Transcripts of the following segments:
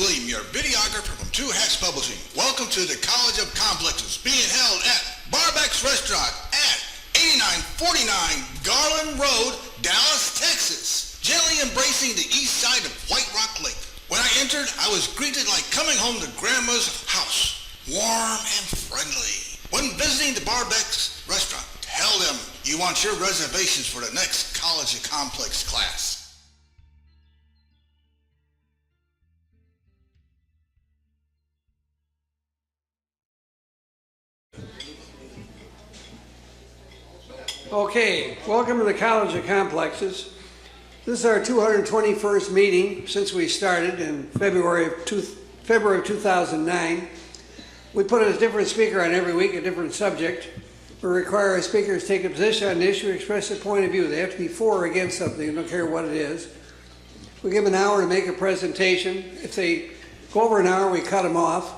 William, your videographer from Two Hats Publishing. Welcome to the College of Complexes, being held at Barbeck's Restaurant at 8949 Garland Road, Dallas, Texas. Gently embracing the east side of White Rock Lake. When I entered, I was greeted like coming home to Grandma's house, warm and friendly. When visiting the Barbeck's Restaurant, tell them you want your reservations for the next College of Complex class. Okay, welcome to the College of Complexes. This is our 221st meeting since we started in February of 2009. We put a different speaker on every week, a different subject. We require our speakers to take a position on an issue, express their point of view. They have to be for or against something, I don't care what it is. We give them an hour to make a presentation. If they go over an hour, we cut them off.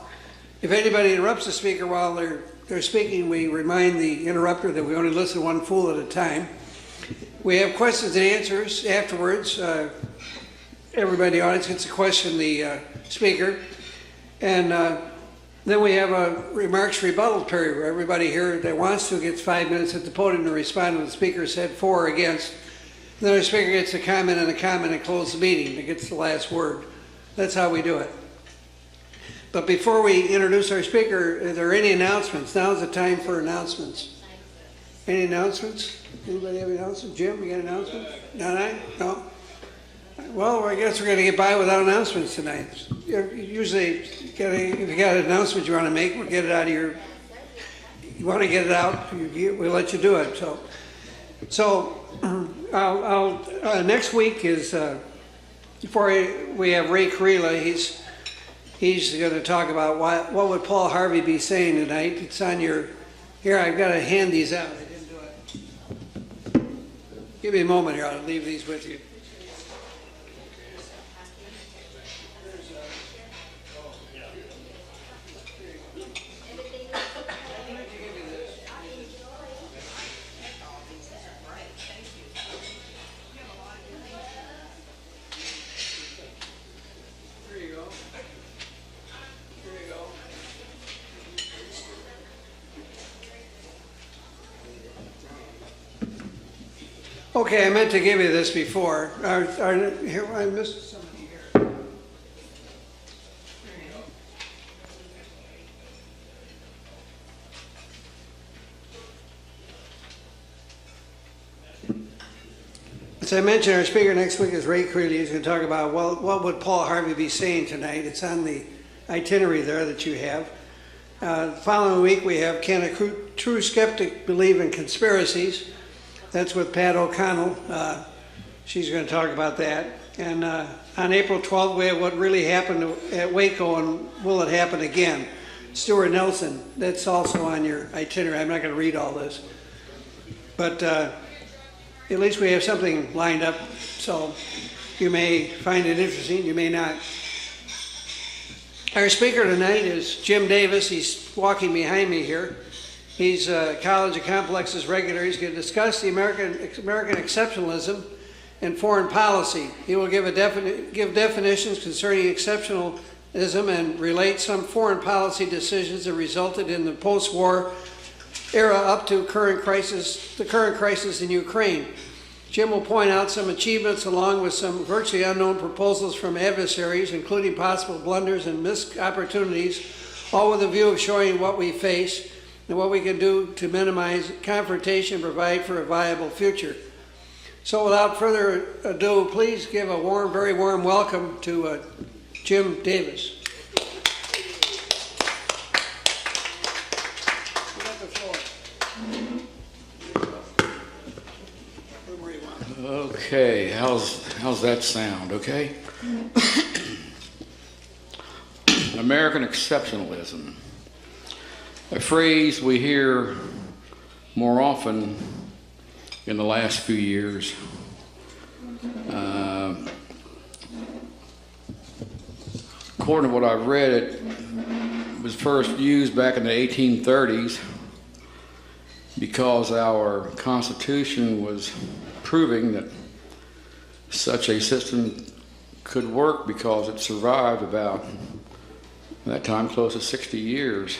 If anybody interrupts the speaker while they're speaking, we remind the interrupter that we only listen to one fool at a time. We have questions and answers afterwards. Everybody in the audience gets to question the speaker. And then we have a remarks rebuttal period where everybody here that wants to gets 5 minutes at the podium to respond to what the speaker said for or against. And then our speaker gets a comment and close the meeting. It gets the last word. That's how we do it. But before we introduce our speaker, are there any announcements? Now's the time for announcements. Any announcements? Anybody have any announcements? Jim, you got an announcement? No? Well, I guess we're going to get by without announcements tonight. Usually, if you got an announcement you want to make, we'll get it out of you want to get it out, we'll let you do it. So next week is, before we have Ray Carilla, He's going to talk about what would Paul Harvey be saying tonight. It's on your, here I've got to hand these out. I didn't do it. Give me a moment here, I'll leave these with you. Okay, I meant to give you this before. Here, I missed something here. There you go. As I mentioned, our speaker next week is Ray Creeley. He's going to talk about, well, what would Paul Harvey be saying tonight? It's on the itinerary there that you have. The following week we have, can a true skeptic believe in conspiracies? That's with Pat O'Connell. She's going to talk about that. And on April 12th, we have what really happened at Waco and will it happen again? Stuart Nelson, that's also on your itinerary. I'm not going to read all this. But at least we have something lined up, so you may find it interesting, you may not. Our speaker tonight is Jim Davis. He's walking behind me here. He's a College of Complexes regular. He's going to discuss the American exceptionalism and foreign policy. He will give definitions concerning exceptionalism and relate some foreign policy decisions that resulted in the post-war era up to the current crisis in Ukraine. Jim will point out some achievements along with some virtually unknown proposals from adversaries, including possible blunders and missed opportunities, all with a view of showing what we face and what we can do to minimize confrontation and provide for a viable future. So without further ado, please give a very warm welcome to Jim Davis. Okay, how's that sound? Okay. American exceptionalism, a phrase we hear more often in the last few years. According to what I've read, it was first used back in the 1830s because our Constitution was proving that such a system could work because it survived about, at that time, close to 60 years.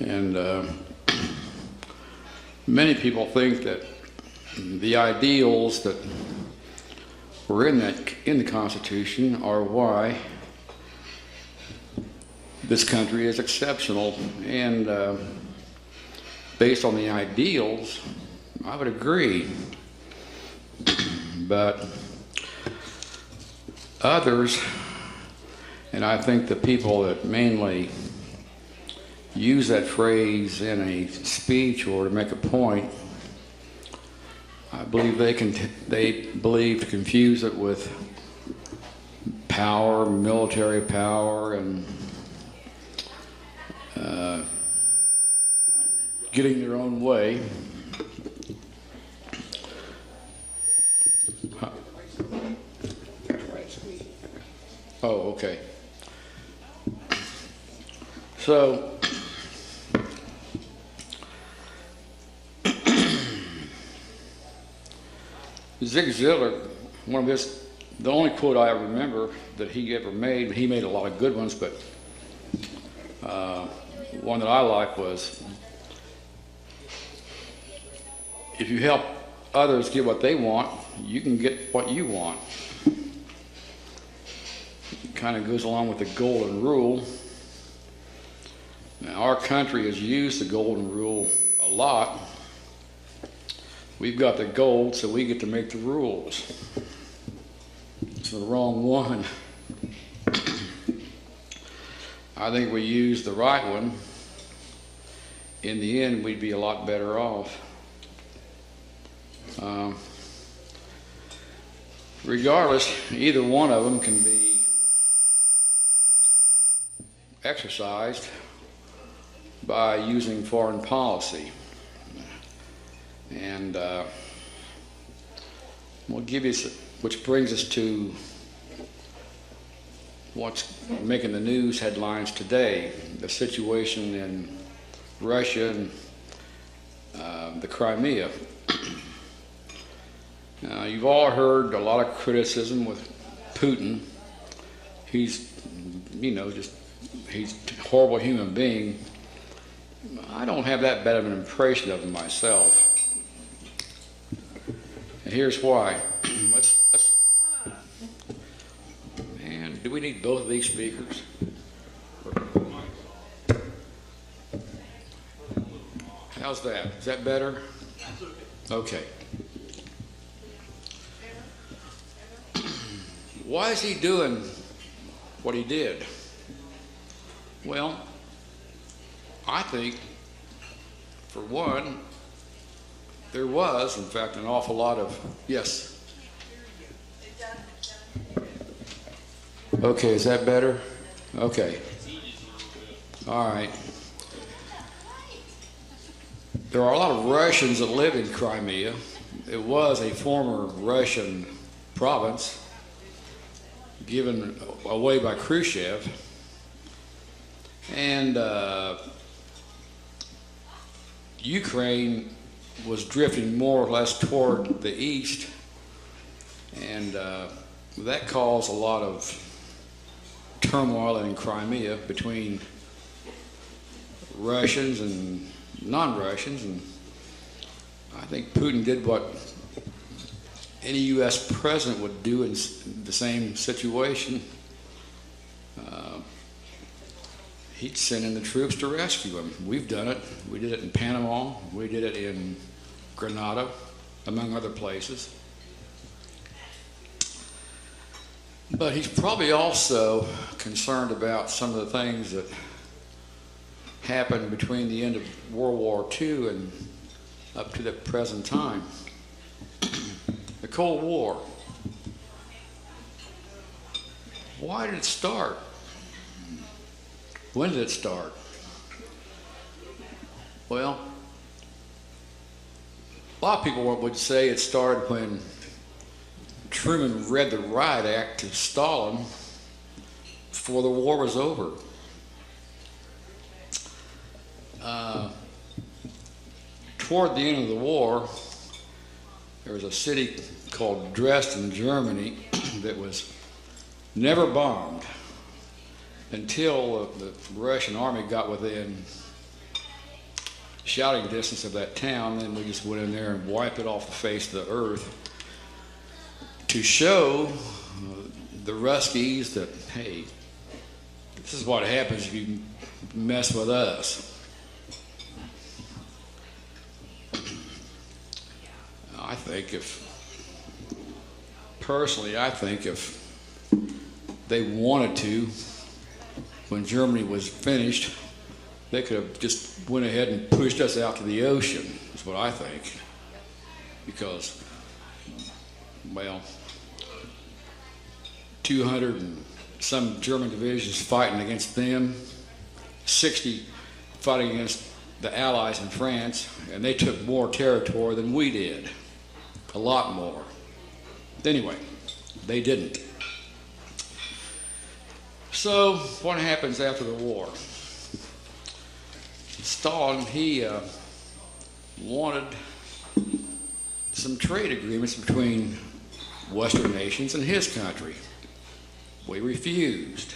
And many people think that the ideals that were in the Constitution are why this country is exceptional. And based on the ideals, I would agree. But others, and I think the people that mainly use that phrase in a speech or to make a point, I believe they believe to confuse it with power, military power, and getting their own way. Oh, okay. So, Zig Ziglar, the only quote I remember that he ever made, he made a lot of good ones, but one that I like was, if you help others get what they want, you can get what you want. It kind of goes along with the golden rule. Now, our country has used the golden rule a lot. We've got the gold, so we get to make the rules. It's the wrong one. I think we used the right one. In the end, we'd be a lot better off. Regardless, either one of them can be exercised by using foreign policy. And we'll give you, which brings us to what's making the news headlines today, the situation in Russia and the Crimea. You've all heard a lot of criticism with Putin. He's, he's a horrible human being. I don't have that bad of an impression of him myself. And here's why. Man, do we need both of these speakers? How's that? Is that better? Okay. Why is he doing what he did? Well, I think, for one, there was, in fact, an awful lot of, yes. Okay, is that better? Okay. All right. There are a lot of Russians that live in Crimea. It was a former Russian province given away by Khrushchev. And Ukraine was drifting more or less toward the east, and that caused a lot of turmoil in Crimea between Russians and non-Russians, and I think Putin did what any U.S. president would do in the same situation. He'd send in the troops to rescue him. We've done it. We did it in Panama. We did it in Grenada, among other places. But he's probably also concerned about some of the things that happened between the end of World War II and up to the present time. The Cold War. Why did it start? When did it start? Well, a lot of people would say it started when Truman read the Riot Act to Stalin before the war was over. Toward the end of the war, there was a city called Dresden, Germany, that was never bombed until the Russian army got within shouting distance of that town. Then we just went in there and wiped it off the face of the earth to show the Ruskies that, hey, this is what happens if you mess with us. Personally, I think if they wanted to, when Germany was finished, they could have just went ahead and pushed us out to the ocean, is what I think. Because, well, 200 and some German divisions fighting against them, 60 fighting against the Allies in France, and they took more territory than we did, a lot more. Anyway, they didn't. So what happens after the war? Stalin, he wanted some trade agreements between Western nations and his country. We refused.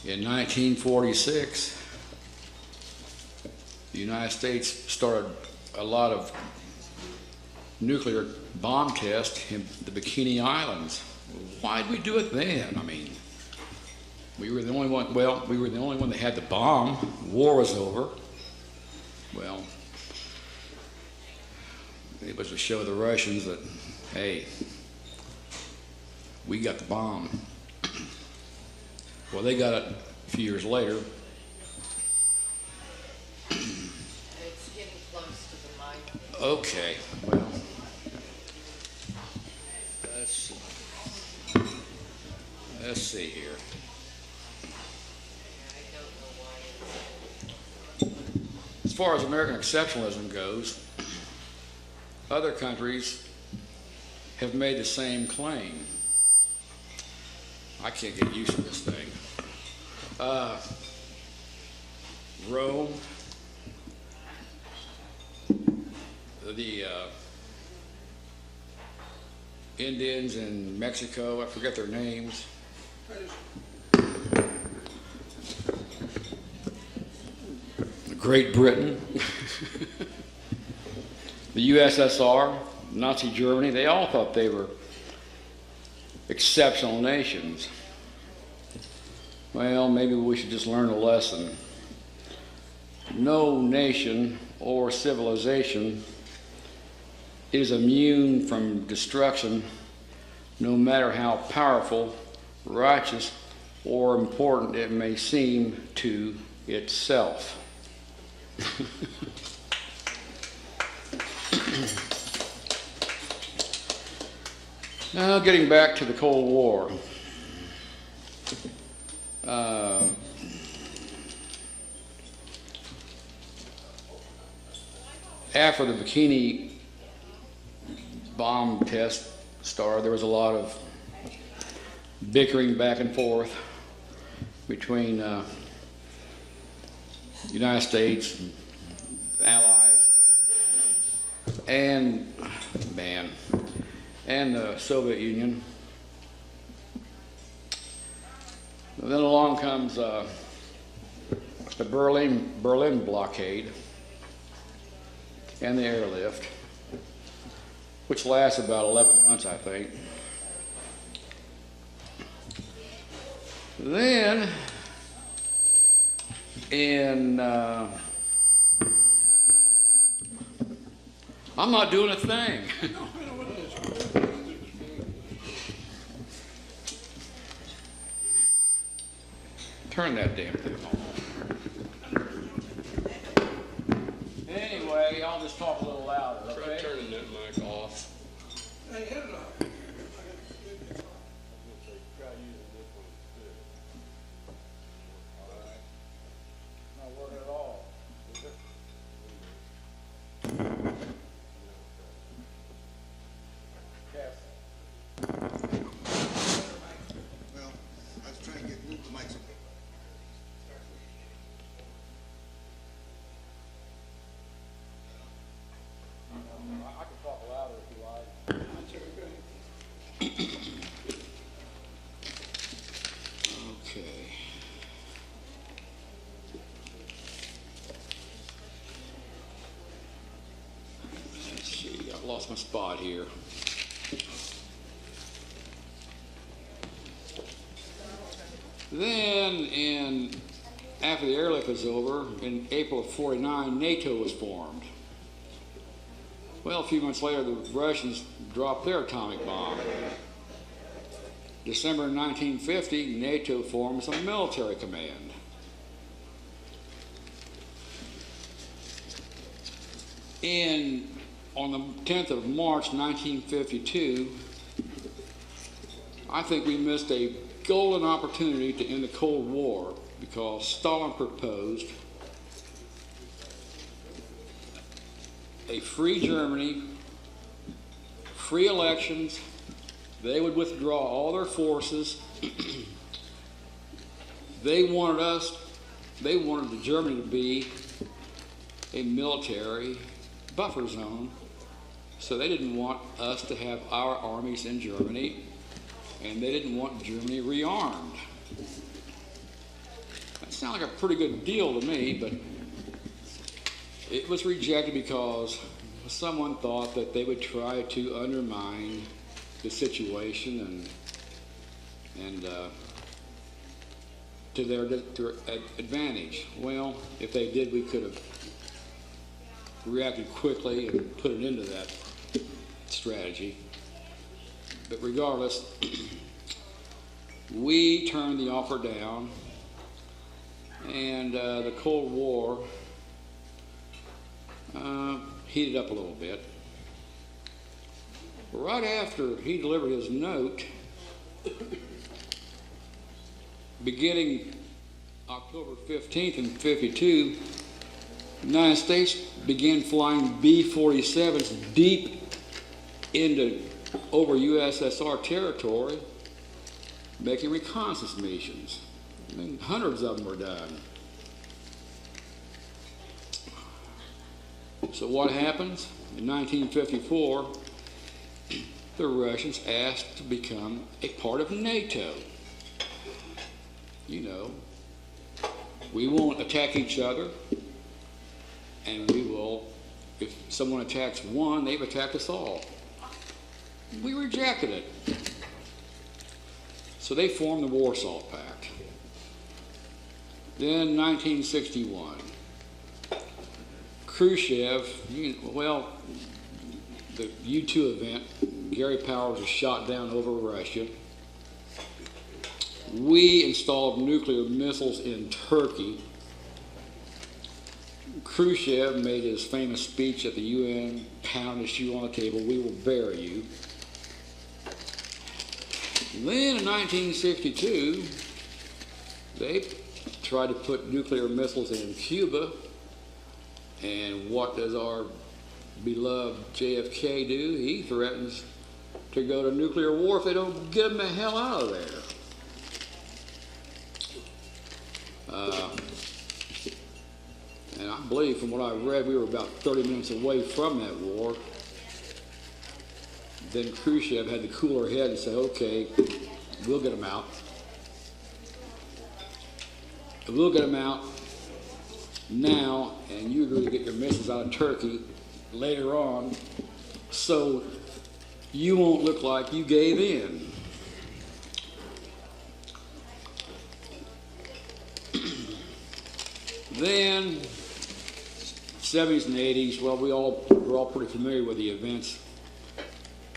In 1946, the United States started a lot of nuclear bomb tests in the Bikini Islands. Why did we do it then? I mean, we were the only one, well, we were the only one that had the bomb. War was over. Well, it was to show the Russians that, hey, we got the bomb. Well, they got it a few years later. It's getting close to the mic. Okay, well, let's see here. I don't know why As far as American exceptionalism goes, other countries have made the same claim. I can't get used to this thing. Rome, the Indians in Mexico, I forget their names. Great Britain, the USSR, Nazi Germany, they all thought they were exceptional nations. Well, maybe we should just learn a lesson. No nation or civilization is immune from destruction, no matter how powerful, righteous, or important it may seem to itself. Now, getting back to the Cold War. After the Bikini bomb test started, there was a lot of bickering back and forth between the United States, and Allies, and the Soviet Union. And then along comes the Berlin blockade and the airlift, which lasts about 11 months, I think. Then, I'm not doing a thing. Turn that damn thing off. Anyway, I'll just talk a little louder, okay? Try turning that mic off. Hey, hit it off. Not working at all. Yes. Well, I was trying to move the mics. I can talk louder if you like. my spot here. Then, after the airlift was over, in April of '49, NATO was formed. Well, a few months later, the Russians dropped their atomic bomb. December 1950, NATO forms a military command. On the 10th of March 1952, I think we missed a golden opportunity to end the Cold War because Stalin proposed a free Germany, free elections. They would withdraw all their forces. They wanted Germany to be a military buffer zone, so they didn't want us to have our armies in Germany, and they didn't want Germany rearmed. That sounded like a pretty good deal to me, but it was rejected because someone thought that they would try to undermine the situation and to their advantage. Well, if they did, we could have reacted quickly and put an end to that strategy. But regardless, we turned the offer down, and the Cold War heated up a little bit. Right after he delivered his note, beginning October 15th in '52, the United States began flying B-47s deep over USSR territory, making reconnaissance missions. I mean, hundreds of them were done. So what happens? In 1954, the Russians asked to become a part of NATO. You know, we won't attack each other, and we will, if someone attacks one, they've attacked us all. We rejected it. So they formed the Warsaw Pact. Then 1961, Khrushchev, the U-2 event, Gary Powers was shot down over Russia. We installed nuclear missiles in Turkey. Khrushchev made his famous speech at the UN, pound his shoe on the table, "We will bury you." Then in 1962, they tried to put nuclear missiles in Cuba. And what does our beloved JFK do? He threatens to go to nuclear war if they don't get him the hell out of there. And I believe from what I read, we were about 30 minutes away from that war. Then Khrushchev had the cooler head and say, "Okay, we'll get them out. We'll get them out now, and you agree to get your missiles out of Turkey later on, so you won't look like you gave in." Then 70s and 80s, well, we're all pretty familiar with the events.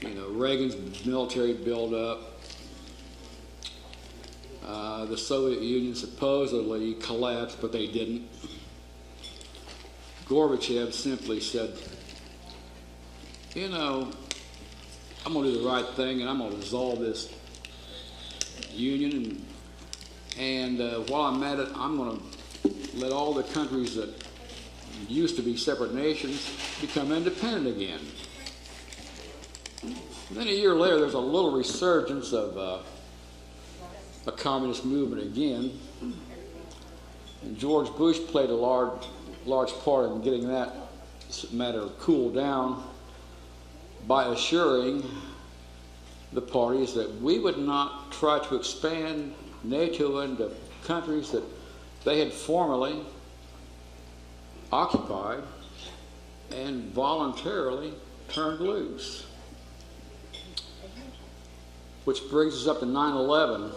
You know, Reagan's military buildup. The Soviet Union supposedly collapsed, but they didn't. Gorbachev simply said, "You know, I'm going to do the right thing, and I'm going to dissolve this union. And while I'm at it, I'm going to let all the countries that used to be separate nations become independent again." And then a year later, there's a little resurgence of a communist movement again. And George Bush played a large part in getting that matter cooled down by assuring the parties that we would not try to expand NATO into countries that they had formerly occupied and voluntarily turned loose. Which brings us up to 9/11.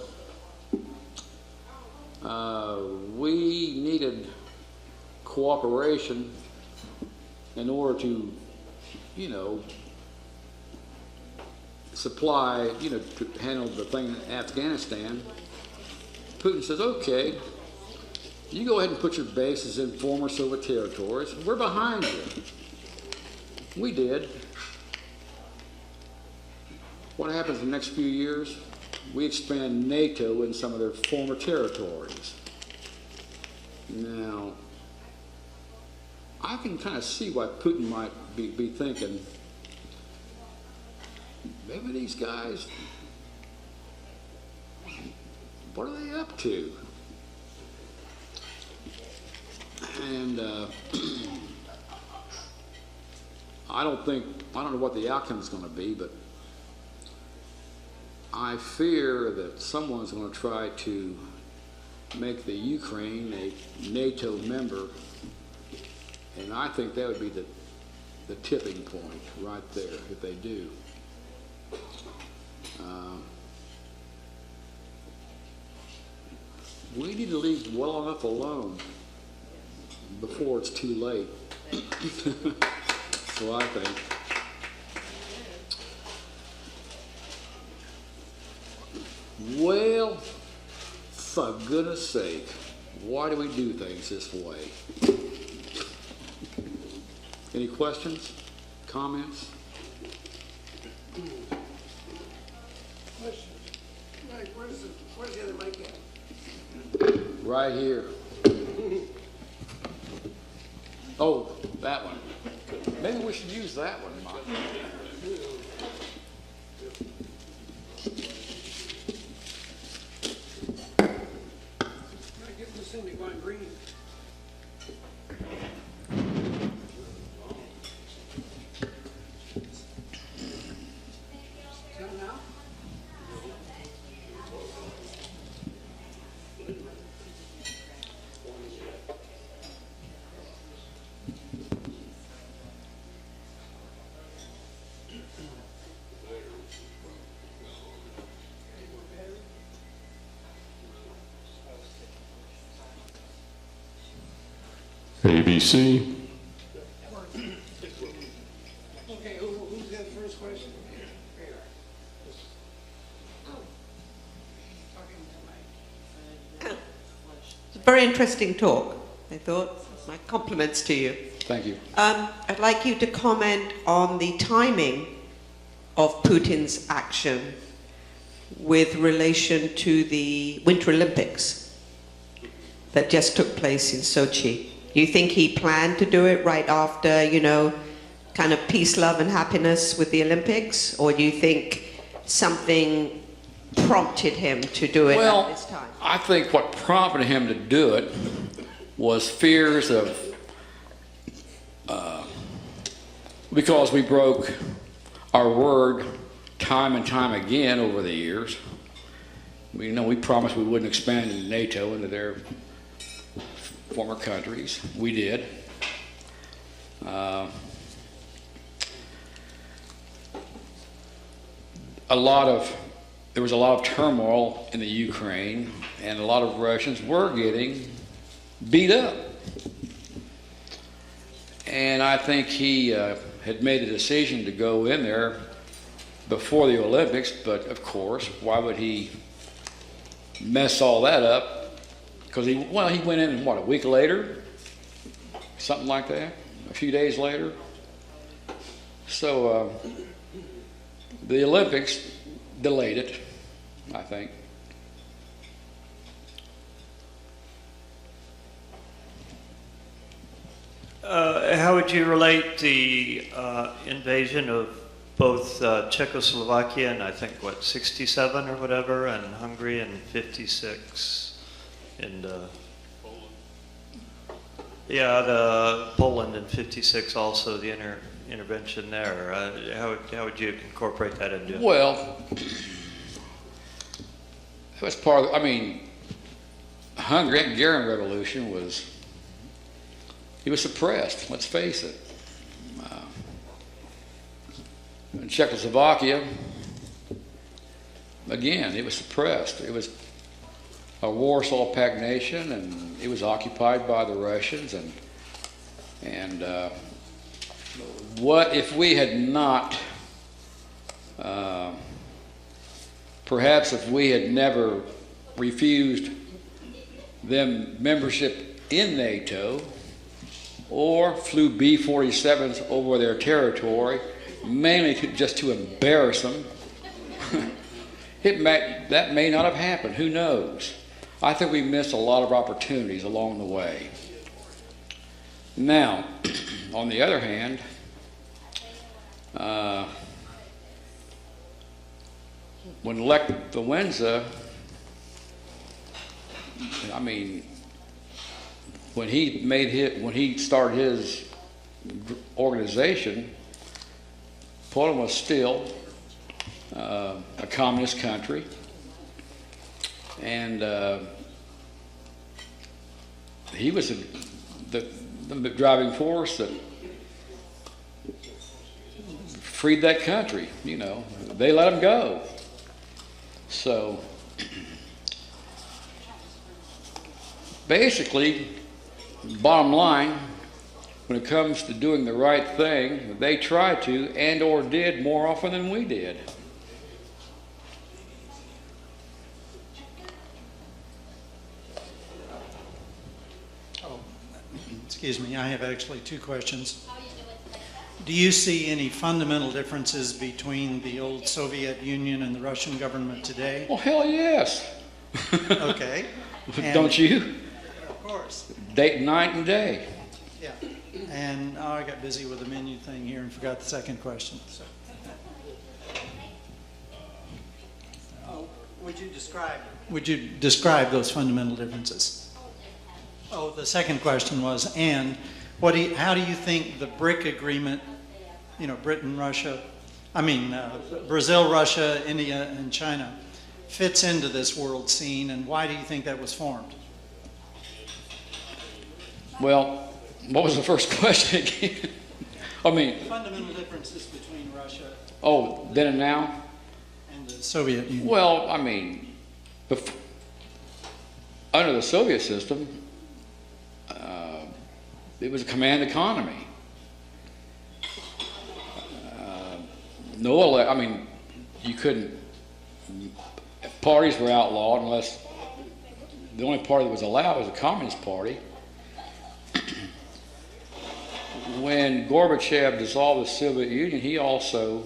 We needed cooperation in order to, supply, to handle the thing in Afghanistan. Putin says, okay, you go ahead and put your bases in former Soviet territories. We're behind you. We did. What happens in the next few years? We expand NATO in some of their former territories. Now, I can kind of see why Putin might be thinking, maybe these guys, what are they up to? And I don't know what the outcome is going to be, but I fear that someone's going to try to make the Ukraine a NATO member, and I think that would be the tipping point right there if they do. We need to leave well enough alone before it's too late. So I think. Well, for goodness sake, why do we do things this way? Any questions? Comments? Questions? Mike, where's the other mic at? Right here. Oh, that one. Maybe we should use that one, Mike. I get this thing to go on green. ABC. Okay, who's got the first question? It's a very interesting talk, I thought. My compliments to you. Thank you. I'd like you to comment on the timing of Putin's action with relation to the Winter Olympics that just took place in Sochi. Do you think he planned to do it right after, kind of peace, love, and happiness with the Olympics? Or do you think something prompted him to do it at this time? I think what prompted him to do it was fears of, because we broke our word time and time again over the years. We promised we wouldn't expand into NATO, into their former countries. We did. There was a lot of turmoil in the Ukraine, and a lot of Russians were getting beat up. And I think he had made a decision to go in there before the Olympics, but of course, why would he mess all that up? Because he went in, a week later? Something like that? A few days later? So, the Olympics delayed it, I think. How would you relate the invasion of both Czechoslovakia and I think, 67 or whatever, and Hungary in 56? And Poland in 56 also, the intervention there. How would you incorporate that into it? Well, it was part of, Hungarian Revolution he was suppressed, let's face it. Czechoslovakia, again, it was suppressed. It was a Warsaw Pact nation, and it was occupied by the Russians. And what if we had not, perhaps if we had never refused them membership in NATO, or flew B-47s over their territory, mainly just to embarrass them, that may not have happened. Who knows? I think we missed a lot of opportunities along the way. Now, on the other hand, when Lech Walesa, I mean, when he started his organization, Poland was still a communist country, and he was the driving force that freed that country. You know, they let him go. So basically, bottom line, when it comes to doing the right thing, they try to and or did more often than we did. Excuse me, I have actually two questions. Do you see any fundamental differences between the old Soviet Union and the Russian government today? Well, hell yes. Okay. Don't you? Of course. Night and day. Yeah. And I got busy with the menu thing here and forgot the second question. So. Would you describe those fundamental differences? Oh, the second question was, and how do you think the BRIC agreement, you know, Britain, Russia, Brazil, Russia, India, and China, fits into this world scene, and why do you think that was formed? Well, what was the first question again? I mean, fundamental differences between Russia. Oh, then and now? And the Soviet Union. Well, I mean, under the Soviet system, it was a command economy. You couldn't, parties were outlawed unless the only party that was allowed was the Communist Party. When Gorbachev dissolved the Soviet Union, he also,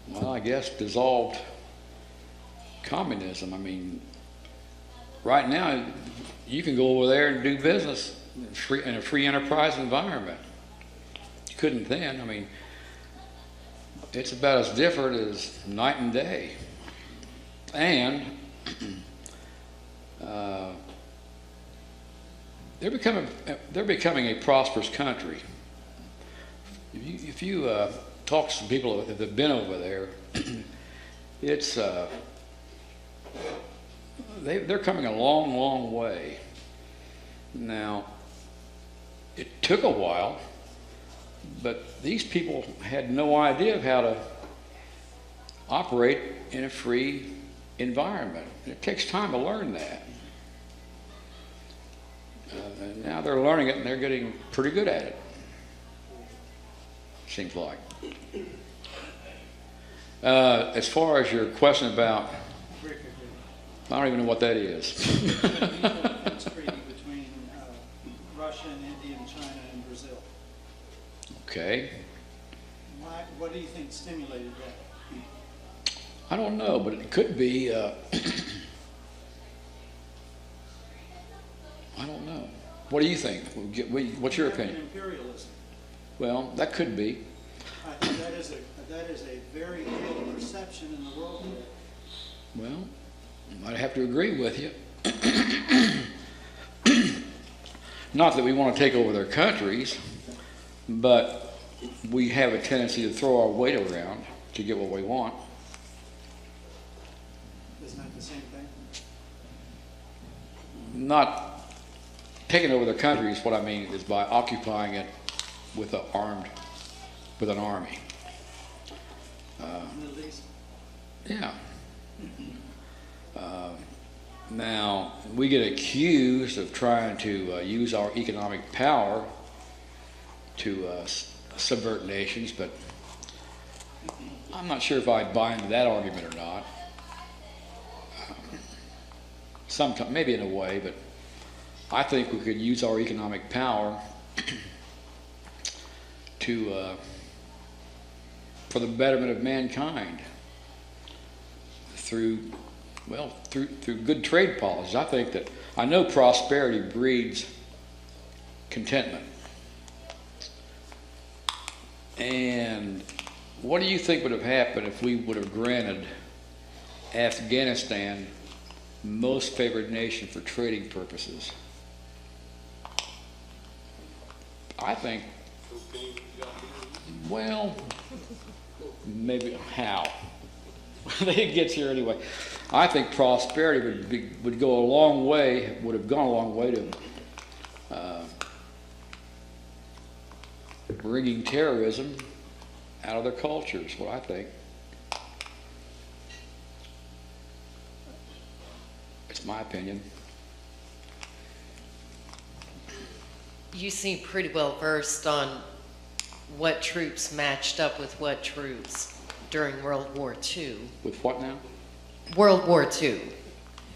well, I guess, dissolved communism. I mean, right now, you can go over there and do business in a free enterprise environment. You couldn't then. I mean, it's about as different as night and day. And they're becoming a prosperous country. If you talk to some people that have been over there, it's they're coming a long, long way. Now, it took a while, but these people had no idea of how to operate in a free environment. It takes time to learn that. And now they're learning it, and they're getting pretty good at it, seems like. As far as your question about, I don't even know what that is. Defense treaty between Russia and India and China and Brazil. Okay. What do you think stimulated that? I don't know, but it could be, I don't know. What do you think? What's your opinion? Imperialism. Well, that could be. I think that is a very real perception in the world today. Well, I might have to agree with you. Not that we want to take over their countries, but we have a tendency to throw our weight around to get what we want. Isn't that the same thing? Not taking over their countries, what I mean is by occupying it with an armed with an army. Yeah. Now, we get accused of trying to use our economic power to subvert nations, but I'm not sure if I buy into that argument or not. Sometimes, maybe in a way, but I think we could use our economic power to for the betterment of mankind through good trade policies. I know prosperity breeds contentment. And what do you think would have happened if we would have granted Afghanistan most favored nation for trading purposes? I think, well, maybe how? It gets here anyway. I think prosperity would go a long way, would have gone a long way to bringing terrorism out of their cultures, what I think. It's my opinion. You seem pretty well versed on what troops matched up with what troops during World War II. With what now? World War II.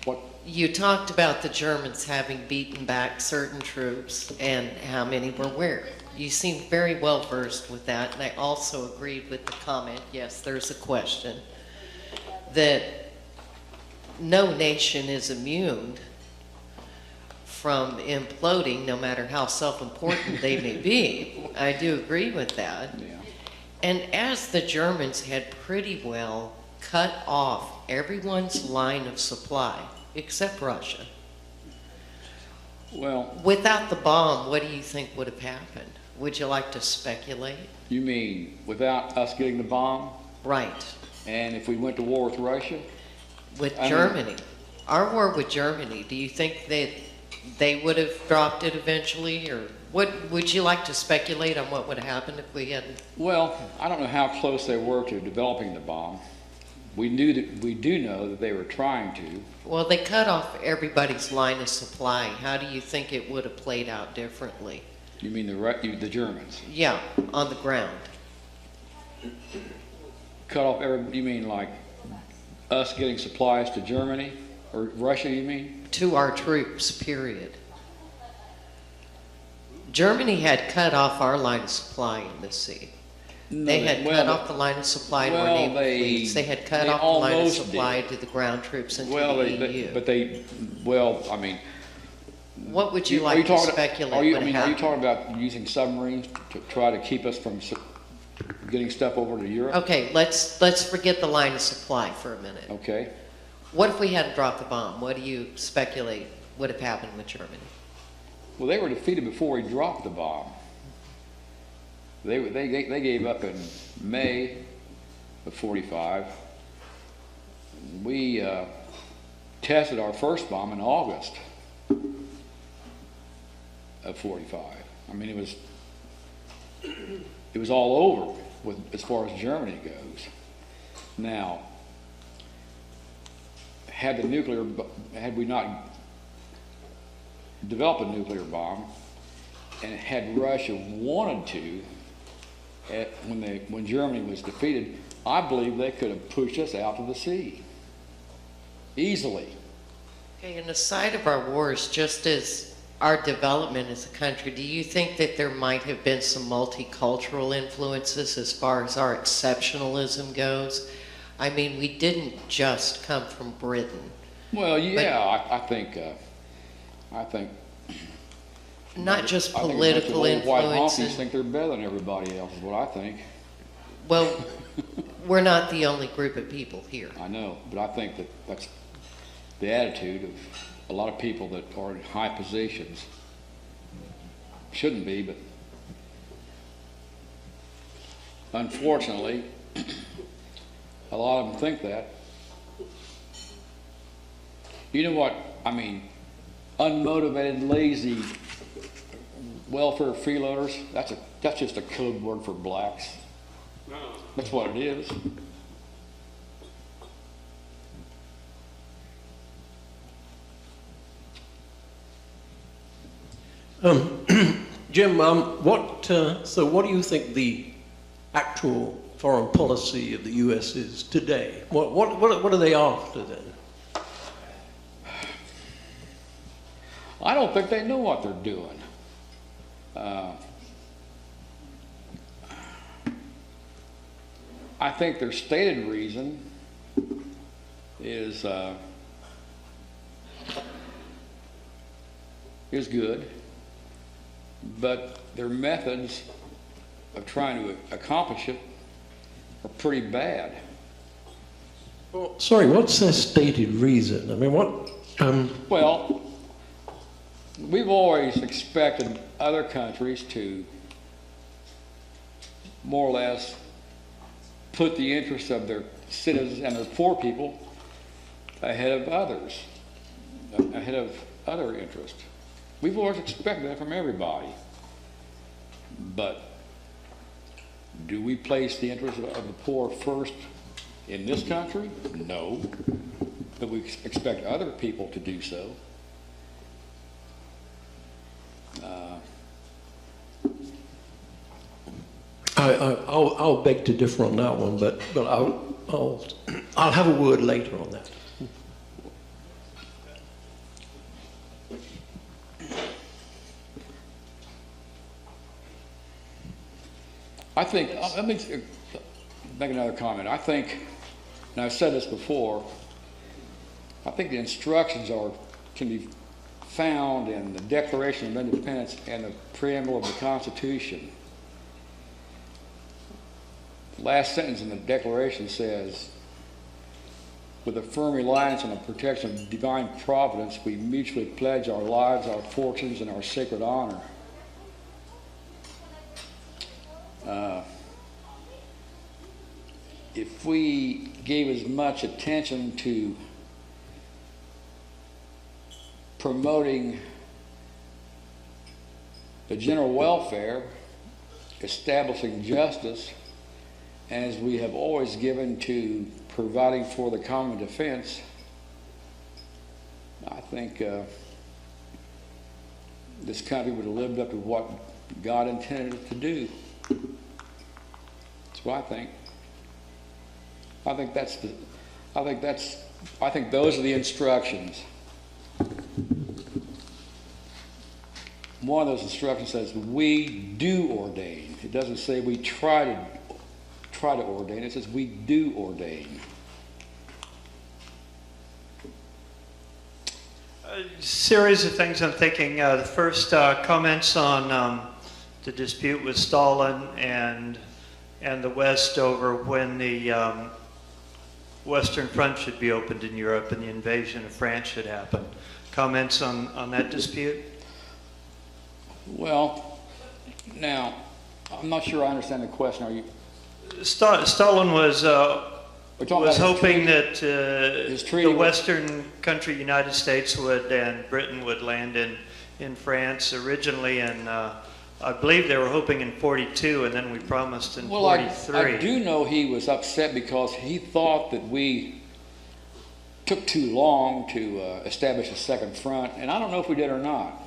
What? You talked about the Germans having beaten back certain troops and how many were where. You seem very well versed with that, and I also agreed with the comment, yes, there's a question, that no nation is immune from imploding, no matter how self-important they may be. I do agree with that. Yeah. And as the Germans had pretty well cut off everyone's line of supply, except Russia. Well, Without the bomb, what do you think would have happened? Would you like to speculate? you mean without us getting the bomb, Right, and if we went to war with Russia? with I mean- Germany. Our war with Germany, do you think that they would have dropped it eventually, or what would you like to speculate on what would have happened if we hadn't? Well, I don't know how close they were to developing the bomb. We do know that they were trying to. Well, they cut off everybody's line of supply. How do you think it would have played out differently? You mean the Germans? Yeah, on the ground. Cut off you mean like us getting supplies to Germany or Russia, you mean? To our troops, period. Germany had cut off our line of supply in the sea. They had cut off the line of supply to our naval fleets. They had cut off the line of supply to the ground troops and to the EU. I mean, What would you like to speculate would Are you happen? talking about using submarines to try to keep us from getting stuff over to Europe? Okay, let's forget the line of supply for a minute. Okay. What if we hadn't dropped the bomb? What do you speculate would have happened with Germany? Well, they were defeated before we dropped the bomb. They gave up in May of '45. We tested our first bomb in August of '45. I mean, it was all over as far as Germany goes. Now, had we not developed a nuclear bomb, and had Russia wanted to, when Germany was defeated, I believe they could have pushed us out to the sea easily. Okay, and aside of our wars, just as our development as a country, do you think that there might have been some multicultural influences as far as our exceptionalism goes? I mean, we didn't just come from Britain. Well, yeah, I think Not just I think a bunch of political old white influence. honkies think they're better than everybody else, is what I think. Well, we're not the only group of people here. I know, but I think that's the attitude of a lot of people that are in high positions. Shouldn't be, but unfortunately, a lot of them think that. You know what? I mean, unmotivated, lazy welfare freeloaders, that's just a code word for blacks. That's what it is. Jim, so what do you think the actual foreign policy of the U.S. is today? What are they after then? I don't think they know what they're doing. I think their stated reason is good, but their methods of trying to accomplish it are pretty bad. Well, sorry, what's their stated reason? I mean, what? Well, we've always expected other countries to more or less put the interests of their citizens and their poor people ahead of others, ahead of other interests. We've always expected that from everybody. But do we place the interests of the poor first in this country? No. But we expect other people to do so. I'll beg to differ on that one, but I'll have a word later on that. I think, let me make another comment. I think, and I've said this before, I think the instructions can be found in the Declaration of Independence and the preamble of the Constitution. The last sentence in the Declaration says, with a firm reliance on the protection of divine providence, we mutually pledge our lives, our fortunes, and our sacred honor. If we gave as much attention to promoting the general welfare, establishing justice, as we have always given to providing for the common defense, I think this country would have lived up to what God intended it to do. That's what I think. I think those are the instructions. One of those instructions says we do ordain. It doesn't say we try to ordain. It says we do ordain. A series of things I'm thinking. The first comments on the dispute with Stalin and the West over when the Western Front should be opened in Europe and the invasion of France should happen. Comments on that dispute? Well, now, I'm not sure I understand the question. Are you? Stalin was hoping that treaty the Western country, United States, and Britain would land in France originally, and I believe they were hoping in 42, and then we promised in 43. I do know he was upset because he thought that we took too long to establish a second front, and I don't know if we did or not.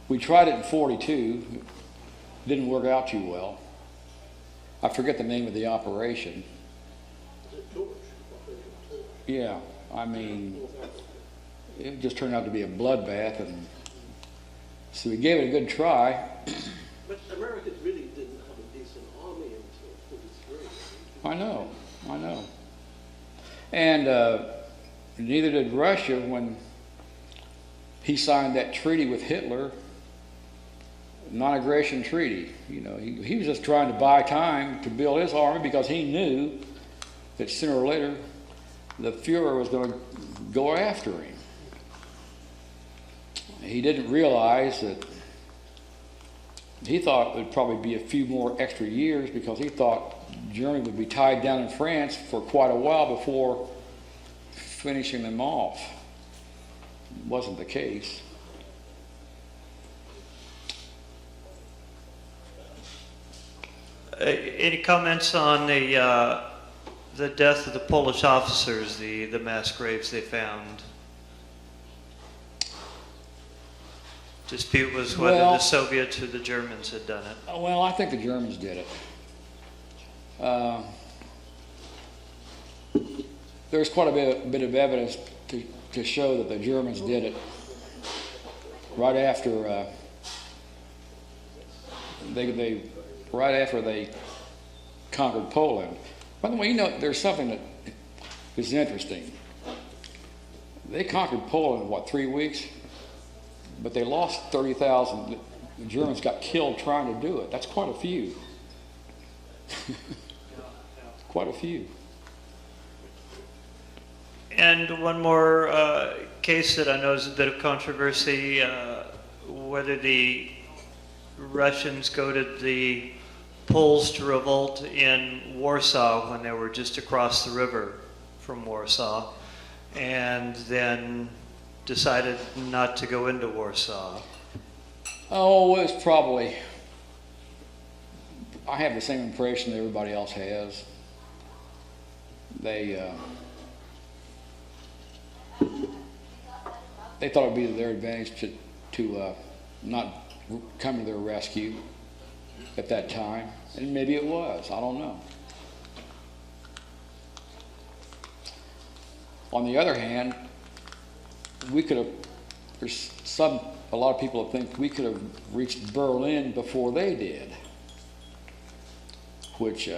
We tried it in 42. Didn't work out too well. I forget the name of the operation. Yeah, I mean, it just turned out to be a bloodbath, and so we gave it a good try. But Americans really didn't have a decent army until 43. I know. And neither did Russia when he signed that treaty with Hitler, non-aggression treaty. You know, he was just trying to buy time to build his army because he knew that sooner or later the Fuhrer was going to go after him. He didn't realize that he thought it would probably be a few more extra years because he thought Germany would be tied down in France for quite a while before finishing them off. It wasn't the case. Any comments on the death of the Polish officers, the mass graves they found? Dispute was whether the Soviets or the Germans had done it. Well, I think the Germans did it. There's quite a bit of evidence to show that the Germans did it right after they conquered Poland. By the way, you know, there's something that is interesting. They conquered Poland in, what, 3 weeks? But they lost 30,000. The Germans got killed trying to do it. That's quite a few. Quite a few. And one more case that I know is a bit of controversy, whether the Russians goaded the Poles to revolt in Warsaw when they were just across the river from Warsaw, and then decided not to go into Warsaw. Oh, it was probably, I have the same impression that everybody else has. They thought it would be to their advantage to not come to their rescue at that time, and maybe it was. I don't know. On the other hand, we could have. A lot of people that think we could have reached Berlin before they did, which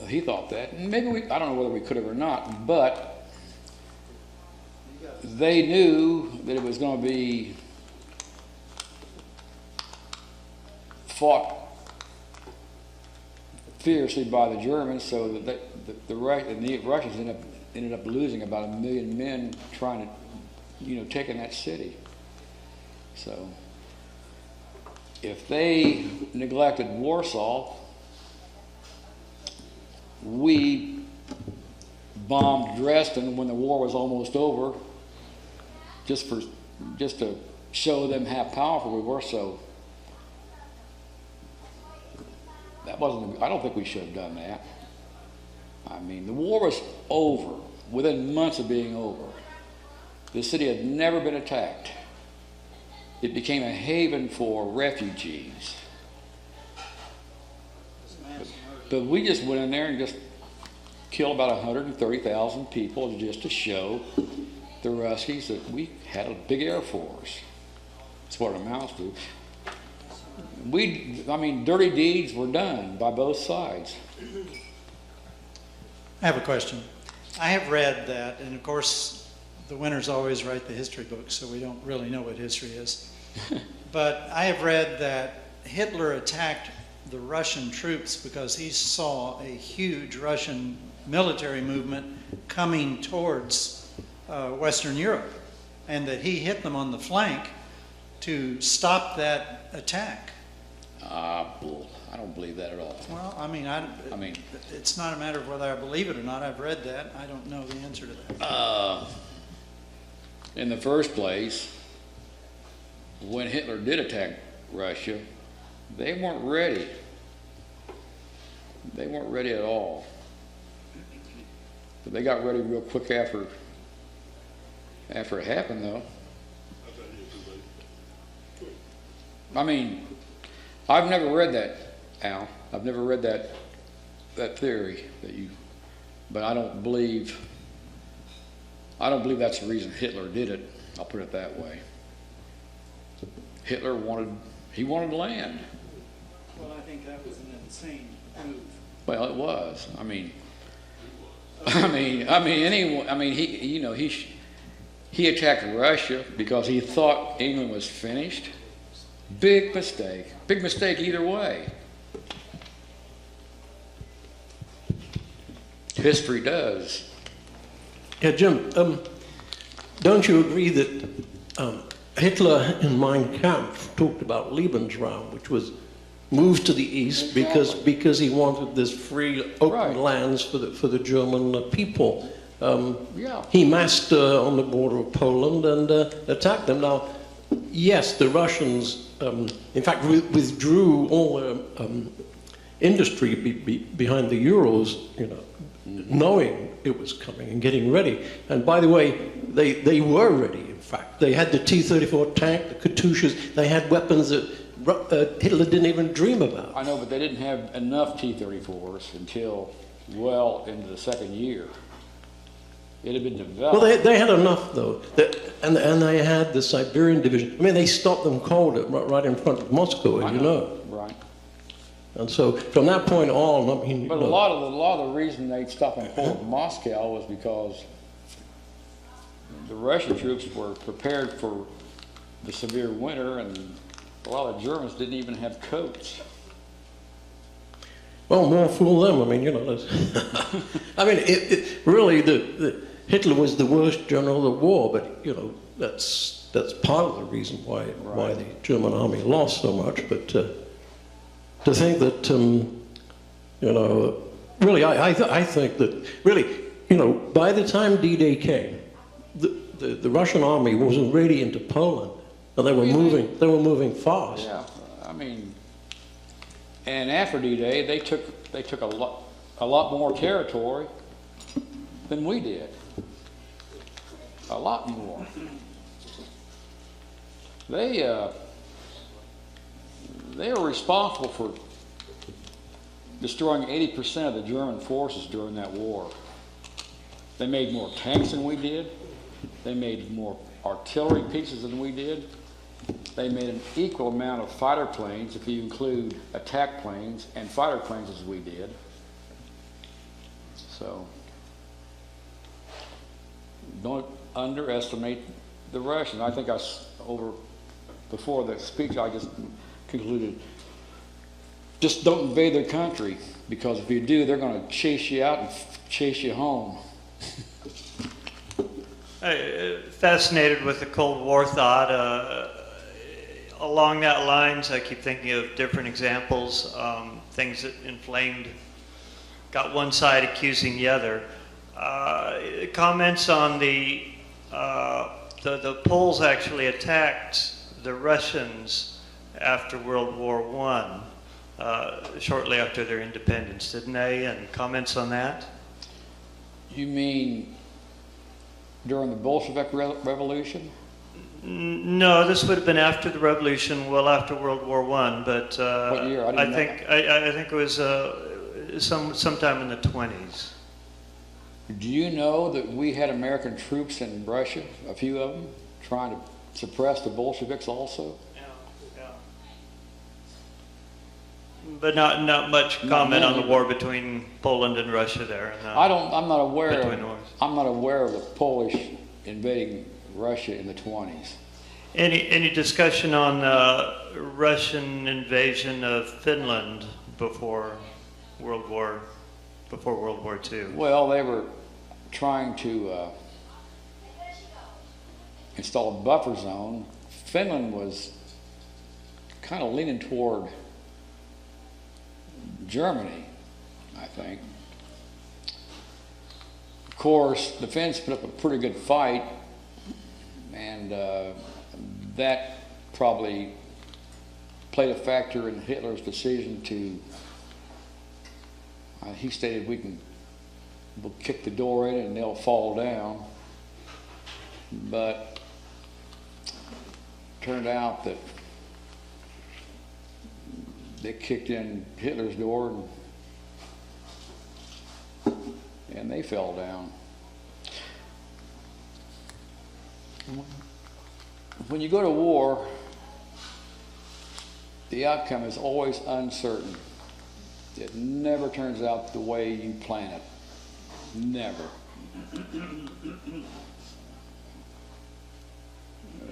he thought that. And maybe I don't know whether we could have or not, but they knew that it was going to be fought fiercely by the Germans, so that the Russians ended up losing about 1 million men trying to, taking that city. So if they neglected Warsaw, we bombed Dresden when the war was almost over, just to show them how powerful we were. So that wasn't. I don't think we should have done that. I mean, the war was over within months of being over. The city had never been attacked. It became a haven for refugees. But we just went in there and just killed about 130,000 people just to show the Ruskies that we had a big air force. That's what it amounts to. Dirty deeds were done by both sides. I have a question. I have read that, and of course, the winners always write the history books, so we don't really know what history is. But I have read that Hitler attacked the Russian troops because he saw a huge Russian military movement coming towards Western Europe, and that he hit them on the flank to stop that attack. Bull. I don't believe that at all. Well, I mean, it's not a matter of whether I believe it or not. I've read that. I don't know the answer to that. In the first place, when Hitler did attack Russia, they weren't ready. They weren't ready at all. But they got ready real quick after it happened, though. I mean, I've never read that, Al. I've never read that theory but I don't believe that's the reason Hitler did it. I'll put it that way. Hitler wanted land. Well, I think that was an insane move. Well, it was. He attacked Russia because he thought England was finished. Big mistake. Big mistake either way. History does. Yeah, Jim, don't you agree that Hitler in Mein Kampf talked about Lebensraum, which was moved to the east because he wanted this free, open lands for the German people. Yeah. He massed on the border of Poland and attacked them. Now, yes, the Russians, in fact, withdrew all their industry behind the Urals, you know, knowing it was coming and getting ready. And by the way, they were ready, in fact. They had the T-34 tank, the Katyushas, they had weapons that Hitler didn't even dream about. I know, but they didn't have enough T-34s until well into the second year. It had been developed. Well, they had enough, though. And they had the Siberian division. I mean, they stopped them cold right in front of Moscow, as you know. Right. And so from that point on, I mean... But a lot of the reason they stopped them cold in Moscow was because the Russian troops were prepared for the severe winter, and a lot of the Germans didn't even have coats. Well, more fool them. I mean, you know, I mean, really, Hitler was the worst general of the war, but, you know, that's part of the reason why the German army lost so much. But to think that, you know, really, I think that, really, you know, by the time D-Day came, the Russian army was already into Poland, and they were moving fast. Yeah, I mean, and after D-Day, they took a lot more territory than we did. A lot more. They were responsible for destroying 80% of the German forces during that war. They made more tanks than we did. They made more artillery pieces than we did. They made an equal amount of fighter planes, if you include attack planes and fighter planes, as we did. So, don't underestimate the Russians. I think before the speech I just concluded, just don't invade their country, because if you do, they're going to chase you out and chase you home. Fascinated with the Cold War thought. Along that lines, I keep thinking of different examples, things that inflamed, got one side accusing the other. Comments on the Poles actually attacked the Russians after World War I, shortly after their independence, didn't they? And comments on that? You mean during the Bolshevik Revolution? No, this would have been after the revolution, well after World War I. But what year? I think it was sometime in the 20s. Do you know that we had American troops in Russia, a few of them, trying to suppress the Bolsheviks also? Yeah. But not much comment on the war between Poland and Russia there. I'm not aware between wars. I'm not aware of the Polish invading Russia in the 20s. Any discussion on Russian invasion of Finland before World War II? Well, they were trying to install a buffer zone. Finland was kind of leaning toward Germany, I think. Of course, the Finns put up a pretty good fight, and that probably played a factor in Hitler's decision to, he stated, we'll kick the door in and they'll fall down. But turned out that they kicked in Hitler's door and they fell down. When you go to war, the outcome is always uncertain. It never turns out the way you plan it. Never.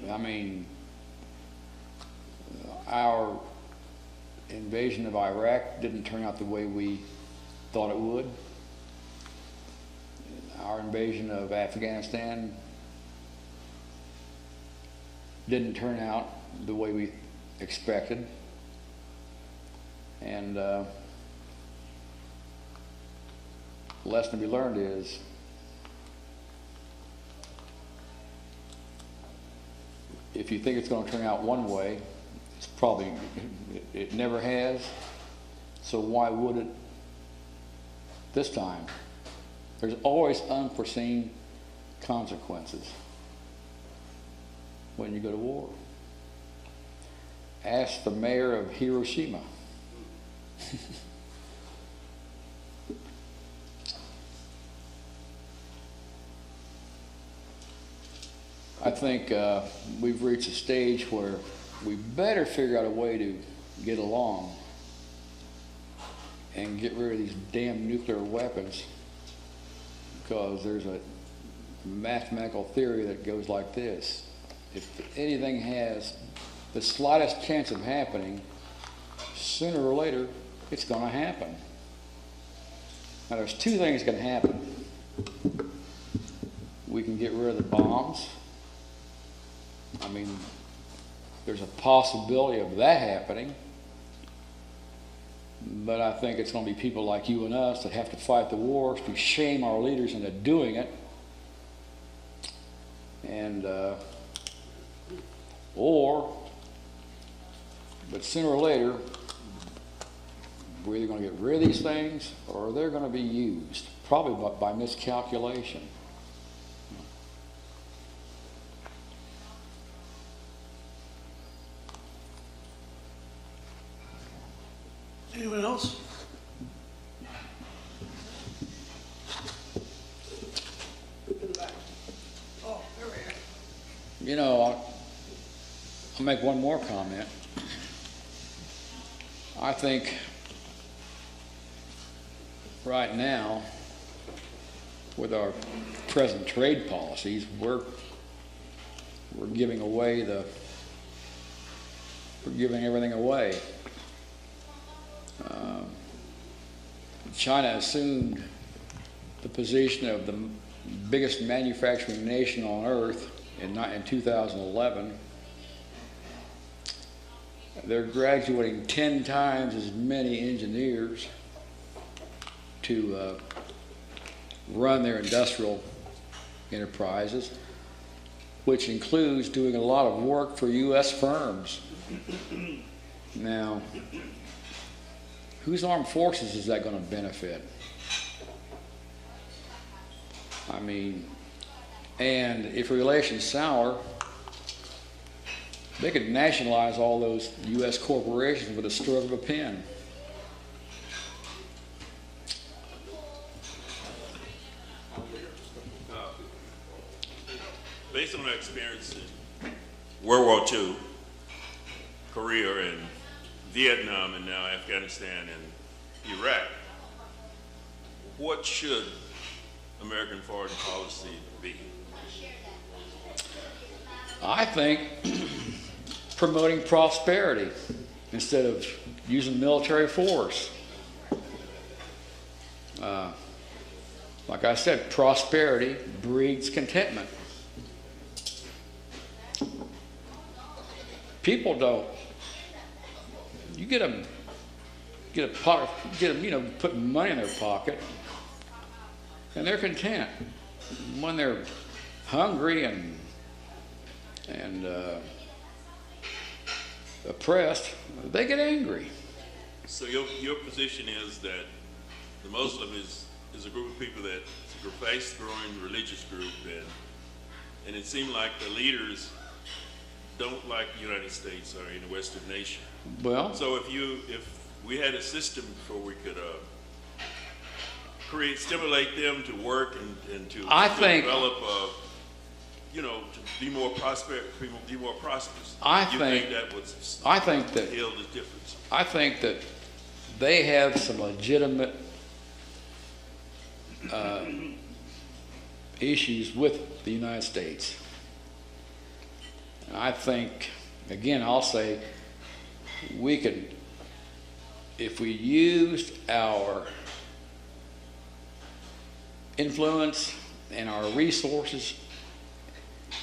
I mean, our invasion of Iraq didn't turn out the way we thought it would. Our invasion of Afghanistan didn't turn out the way we expected. And the lesson to be learned is if you think it's going to turn out one way, it's probably, it never has. So why would it this time? There's always unforeseen consequences when you go to war. Ask the mayor of Hiroshima. I think we've reached a stage where we better figure out a way to get along and get rid of these damn nuclear weapons, because there's a mathematical theory that goes like this. If anything has the slightest chance of happening, sooner or later, it's going to happen. Now, there's two things can happen. We can get rid of the bombs. I mean, there's a possibility of that happening. But I think it's going to be people like you and us that have to fight the wars to shame our leaders into doing it. And, but sooner or later, we're either going to get rid of these things or they're going to be used, probably by miscalculation. Anyone else? In the back. Oh, there we are. You know, I'll make one more comment. I think right now, with our present trade policies, we're giving away we're giving everything away. China assumed the position of the biggest manufacturing nation on earth in 2011. They're graduating 10 times as many engineers to run their industrial enterprises, which includes doing a lot of work for U.S. firms. Now, whose armed forces is that going to benefit? I mean, and if relations sour, they could nationalize all those U.S. corporations with a stroke of a pen. Based on my experience in World War II, Korea, and Vietnam, and now Afghanistan and Iraq, what should American foreign policy be? I think promoting prosperity instead of using military force. Like I said, prosperity breeds contentment. People don't. You get them, you know, put money in their pocket, and they're content. When they're hungry and oppressed, they get angry. So your position is that the Muslim is a group of people that is a fast-growing religious group, and it seemed like the leaders don't like the United States or any Western nation. Well, So if we had a system where we could stimulate them to work and to develop, you know, to be more prosperous. I you think that would heal the difference. I think that they have some legitimate issues with the United States. And I think, again, I'll say, we could, if we used our influence and our resources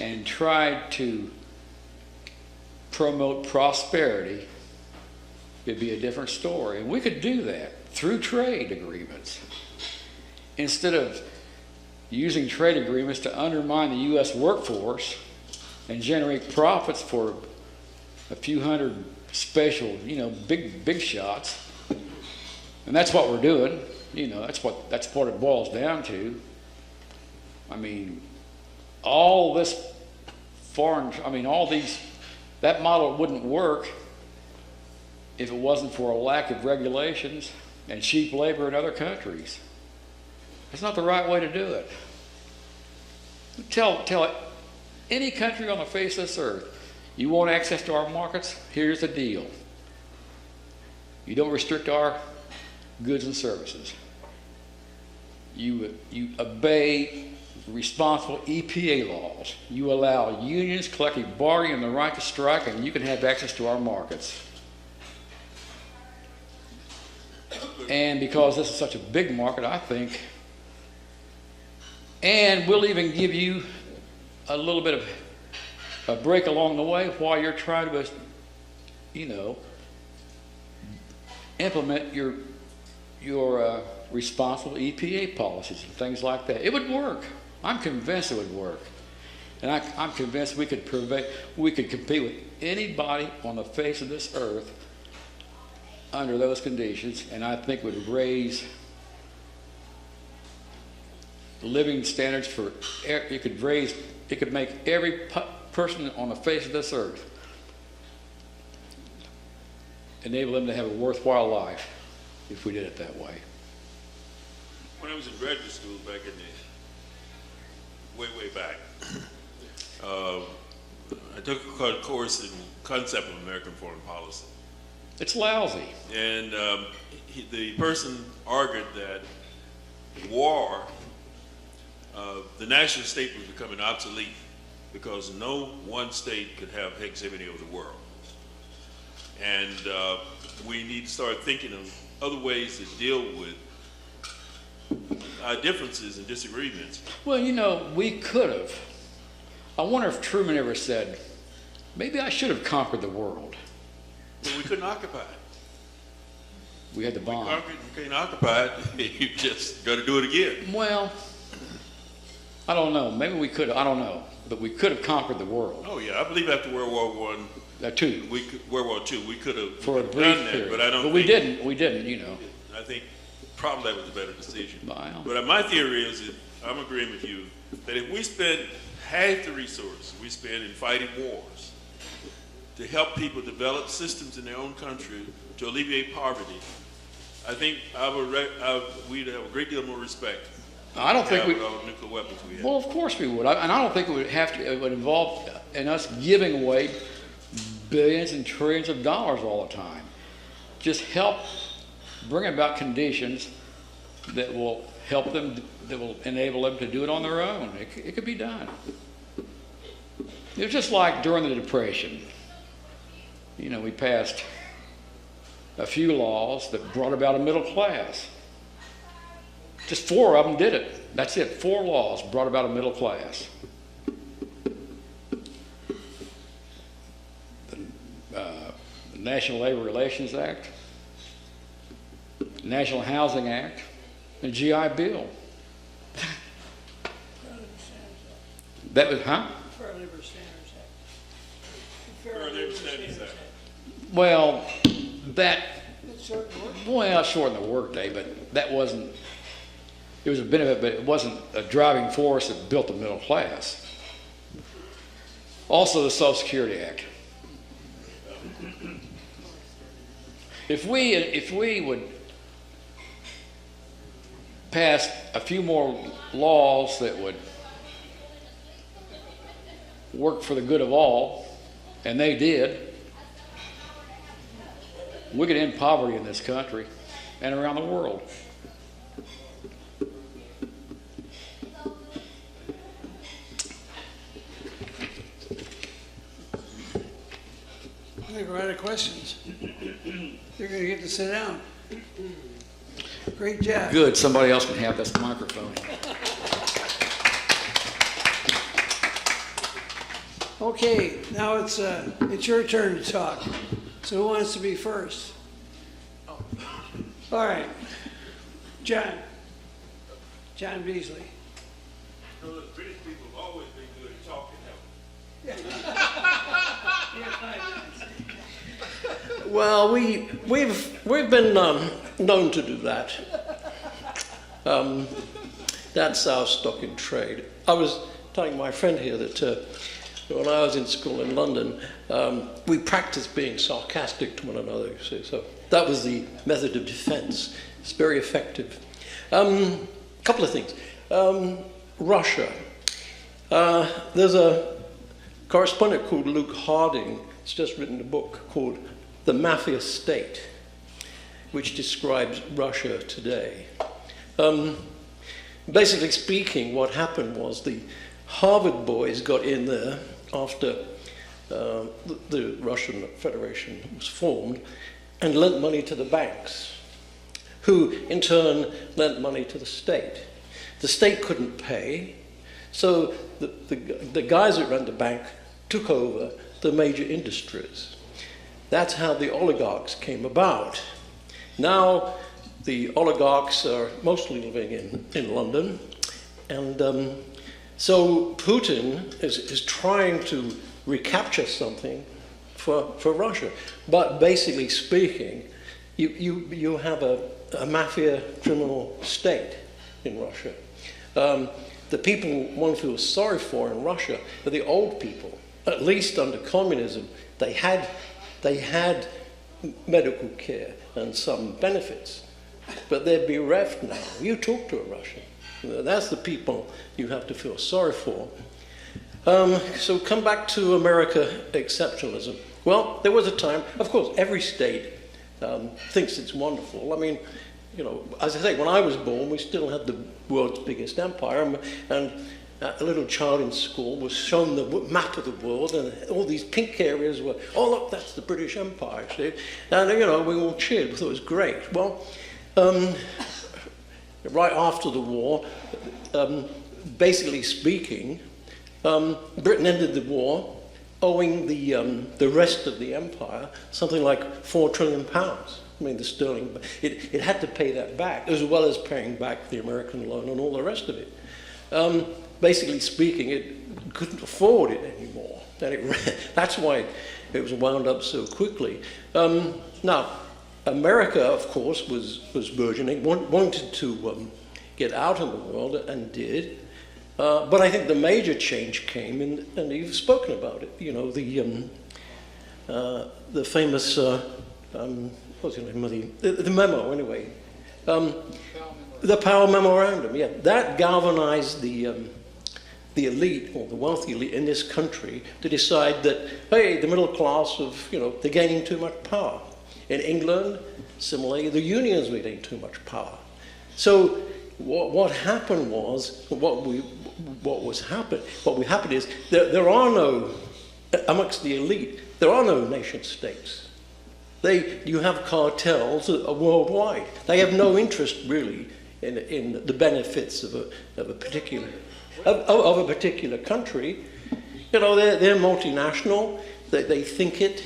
and tried to promote prosperity, it'd be a different story. And we could do that through trade agreements, instead of using trade agreements to undermine the U.S. workforce and generate profits for a few hundred special, big shots. And that's what we're doing. That's what it boils down to. I mean, all this that model wouldn't work if it wasn't for a lack of regulations and cheap labor in other countries. That's not the right way to do it. Tell any country on the face of this earth, you want access to our markets? Here's the deal. You don't restrict our goods and services. You obey responsible EPA laws. You allow unions, collective bargaining, and the right to strike, and you can have access to our markets. And because this is such a big market, I think, and we'll even give you a little bit of a break along the way while you're trying to, implement your responsible EPA policies and things like that. It would work. I'm convinced it would work. And I'm convinced we could compete with anybody on the face of this earth under those conditions, and I think would raise living standards for, it could make every person on the face of this earth, enable them to have a worthwhile life if we did it that way. When I was in graduate school back in the way back, I took a course in concept of American foreign policy. It's lousy. And the person argued that war, the national state was becoming obsolete because no one state could have hegemony over the world. And we need to start thinking of other ways to deal with our differences and disagreements. Well, we could have. I wonder if Truman ever said, maybe I should have conquered the world. But we couldn't occupy it. We had the bomb. We can't occupy it. You just got to do it again. Well, I don't know. Maybe we could. I don't know. But we could have conquered the world. Oh yeah, I believe after World War I, World War II, we could have for a brief done that. period. But I don't. But we didn't. We didn't. I think probably that was a better decision. Wow. But my theory is that I'm agreeing with you that if we spend half the resources we spend in fighting wars to help people develop systems in their own country to alleviate poverty, I think we'd have a great deal more respect. I don't think with all the nuclear weapons we have. Well, of course we would, and I don't think it would involve in us giving away billions and trillions of dollars all the time. Just help bring about conditions that will help them, that will enable them to do it on their own. It could be done. It was just like during the Depression. We passed a few laws that brought about a middle class. Just 4 of them did it. That's it. 4 laws brought about a middle class. The National Labor Relations Act, National Housing Act, and GI Bill. That was, huh? Fair Labor Standards Act. Fair Labor Standards Act. Well, shortened the workday, but that wasn't. It was a benefit, but it wasn't a driving force that built the middle class. Also, the Social Security Act. If we would pass a few more laws that would work for the good of all, and they did, we could end poverty in this country and around the world. I think we're out of questions. You're going to get to sit down. Great job. Good. Somebody else can have this microphone. Okay, now it's your turn to talk. So who wants to be first? All right. John Beasley. The British people have always been good at talking, Well, we've been known to do that. That's our stock in trade. I was telling my friend here that when I was in school in London, we practiced being sarcastic to one another, you see. So that was the method of defense. It's very effective. Couple of things. Russia. There's a correspondent called Luke Harding. He's just written a book called The Mafia State, which describes Russia today. Basically speaking, what happened was the Harvard boys got in there after the Russian Federation was formed and lent money to the banks, who in turn lent money to the state. The state couldn't pay, so the guys that ran the bank took over the major industries. That's how the oligarchs came about. Now the oligarchs are mostly living in London, and so Putin is trying to recapture something for Russia. But basically speaking, you have a mafia criminal state in Russia. The people one feels sorry for in Russia are the old people. At least under communism, they had medical care and some benefits, but they're bereft now. You talk to a Russian. That's the people you have to feel sorry for. So come back to America exceptionalism. Well, there was a time, of course, every state thinks it's wonderful. I mean, you know, as I say, when I was born, we still had the world's biggest empire, and a little child in school was shown the map of the world, and all these pink areas were, oh look, that's the British Empire, see? And you know, we all cheered, we thought it was great. Well, right after the war, basically speaking, Britain ended the war owing the rest of the empire something like £4 trillion. I mean, the sterling, it had to pay that back, as well as paying back the American loan and all the rest of it. Basically speaking, it couldn't afford it anymore. And that's why it was wound up so quickly. Now, America, of course, was burgeoning, wanted to get out of the world, and did. But I think the major change came, and you've spoken about it, you know, the famous, what's the name of the memo, anyway. The Powell Memorandum, yeah. That galvanized the elite, or the wealthy elite in this country, to decide that, hey, the middle class they're gaining too much power. In England, similarly, the unions were getting too much power. So what happened was, what happened is there are no, amongst the elite, there are no nation states. You have cartels that are worldwide. They have no interest really in the benefits of a particular country. You know, they're multinational. They think it.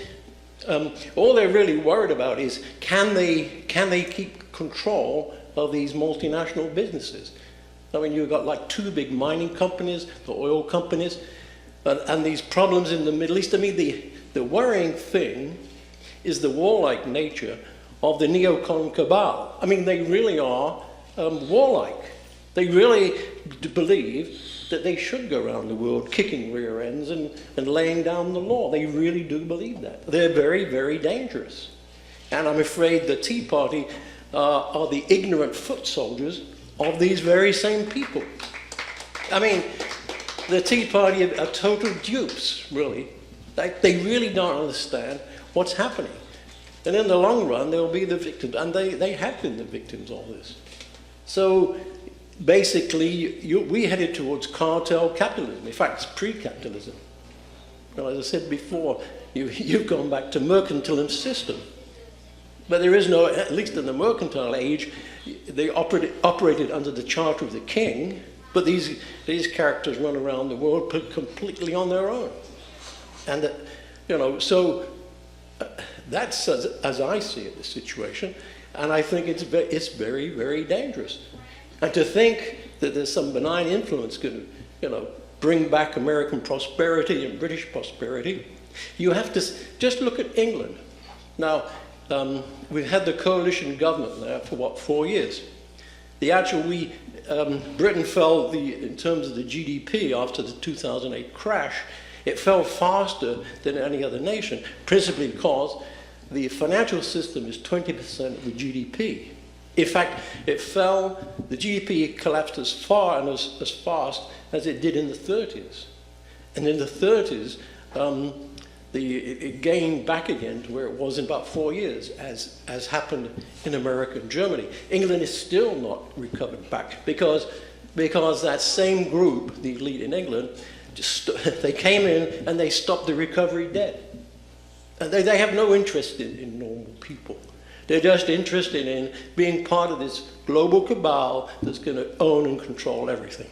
All they're really worried about is can they keep control of these multinational businesses. I mean, you've got like two big mining companies, the oil companies, and these problems in the Middle East. I mean, the worrying thing is the warlike nature of the neocon cabal. I mean, they really are warlike. They really believe that they should go around the world kicking rear ends and laying down the law. They really do believe that. They're very, very dangerous. And I'm afraid the Tea Party are the ignorant foot soldiers of these very same people. I mean, the Tea Party are total dupes, really. They really don't understand what's happening. And in the long run, they'll be the victims. And they have been the victims of this. So basically, we headed towards cartel capitalism. In fact, it's pre-capitalism. Well, as I said before, you've gone back to mercantilist system. But there is no, at least in the mercantile age, they operated under the charter of the king, but these characters run around the world completely on their own. And, so that's, as I see it, the situation, and I think it's very, very dangerous. And to think that there's some benign influence going to, bring back American prosperity and British prosperity, you have to just look at England. Now, we've had the coalition government there for what, 4 years? The actual, Britain fell in terms of the GDP after the 2008 crash, it fell faster than any other nation, principally because the financial system is 20% of the GDP. In fact, it fell, the GDP collapsed as far and as fast as it did in the 30s. And in the 30s, it gained back again to where it was in about 4 years, as happened in America and Germany. England is still not recovered back because that same group, the elite in England, they came in and they stopped the recovery dead. And they have no interest in normal people. They're just interested in being part of this global cabal that's going to own and control everything.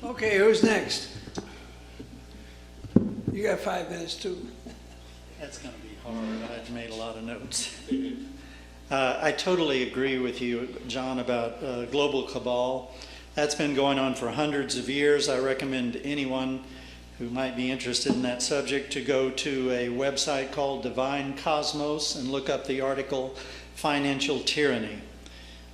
Okay, who's next? You got 5 minutes too. That's going to be hard. I've made a lot of notes. I totally agree with you, John, about global cabal. That's been going on for hundreds of years. I recommend anyone who might be interested in that subject to go to a website called Divine Cosmos and look up the article Financial Tyranny.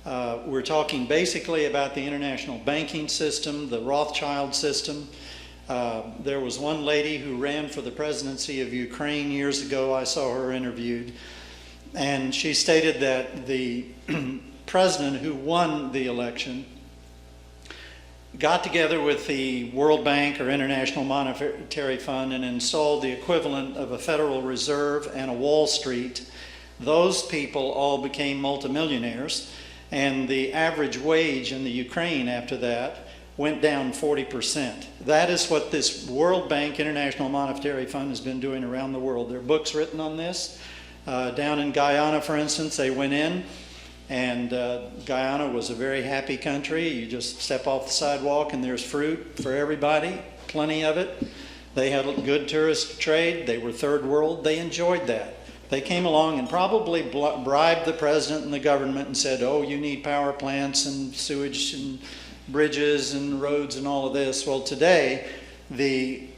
We're talking basically about the international banking system, the Rothschild system. There was one lady who ran for the presidency of Ukraine years ago. I saw her interviewed. And she stated that the president who won the election got together with the World Bank or International Monetary Fund and installed the equivalent of a Federal Reserve and a Wall Street. Those people all became multimillionaires, and the average wage in the Ukraine after that went down 40%. That is what this World Bank International Monetary Fund has been doing around the world. There are books written on this. Down in Guyana, for instance, they went in, and Guyana was a very happy country. You just step off the sidewalk and there's fruit for everybody, plenty of it. They had a good tourist trade. They were third world. They enjoyed that. They came along and probably bribed the president and the government and said, oh, you need power plants and sewage and bridges and roads and all of this. Well, today, the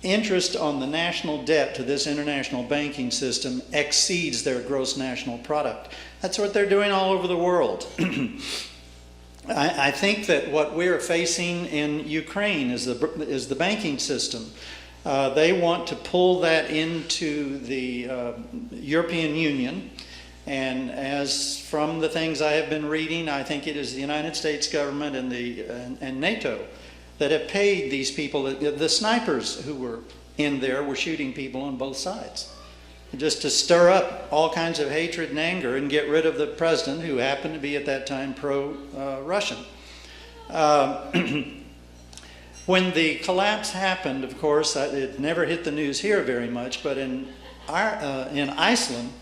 interest on the national debt to this international banking system exceeds their gross national product. That's what they're doing all over the world. I think that what we're facing in Ukraine is the banking system. They want to pull that into the European Union, and as from the things I have been reading, I think it is the United States government and NATO that have paid these people. The snipers who were in there were shooting people on both sides, just to stir up all kinds of hatred and anger and get rid of the president, who happened to be at that time pro-Russian. When the collapse happened, of course, it never hit the news here very much, but in Iceland,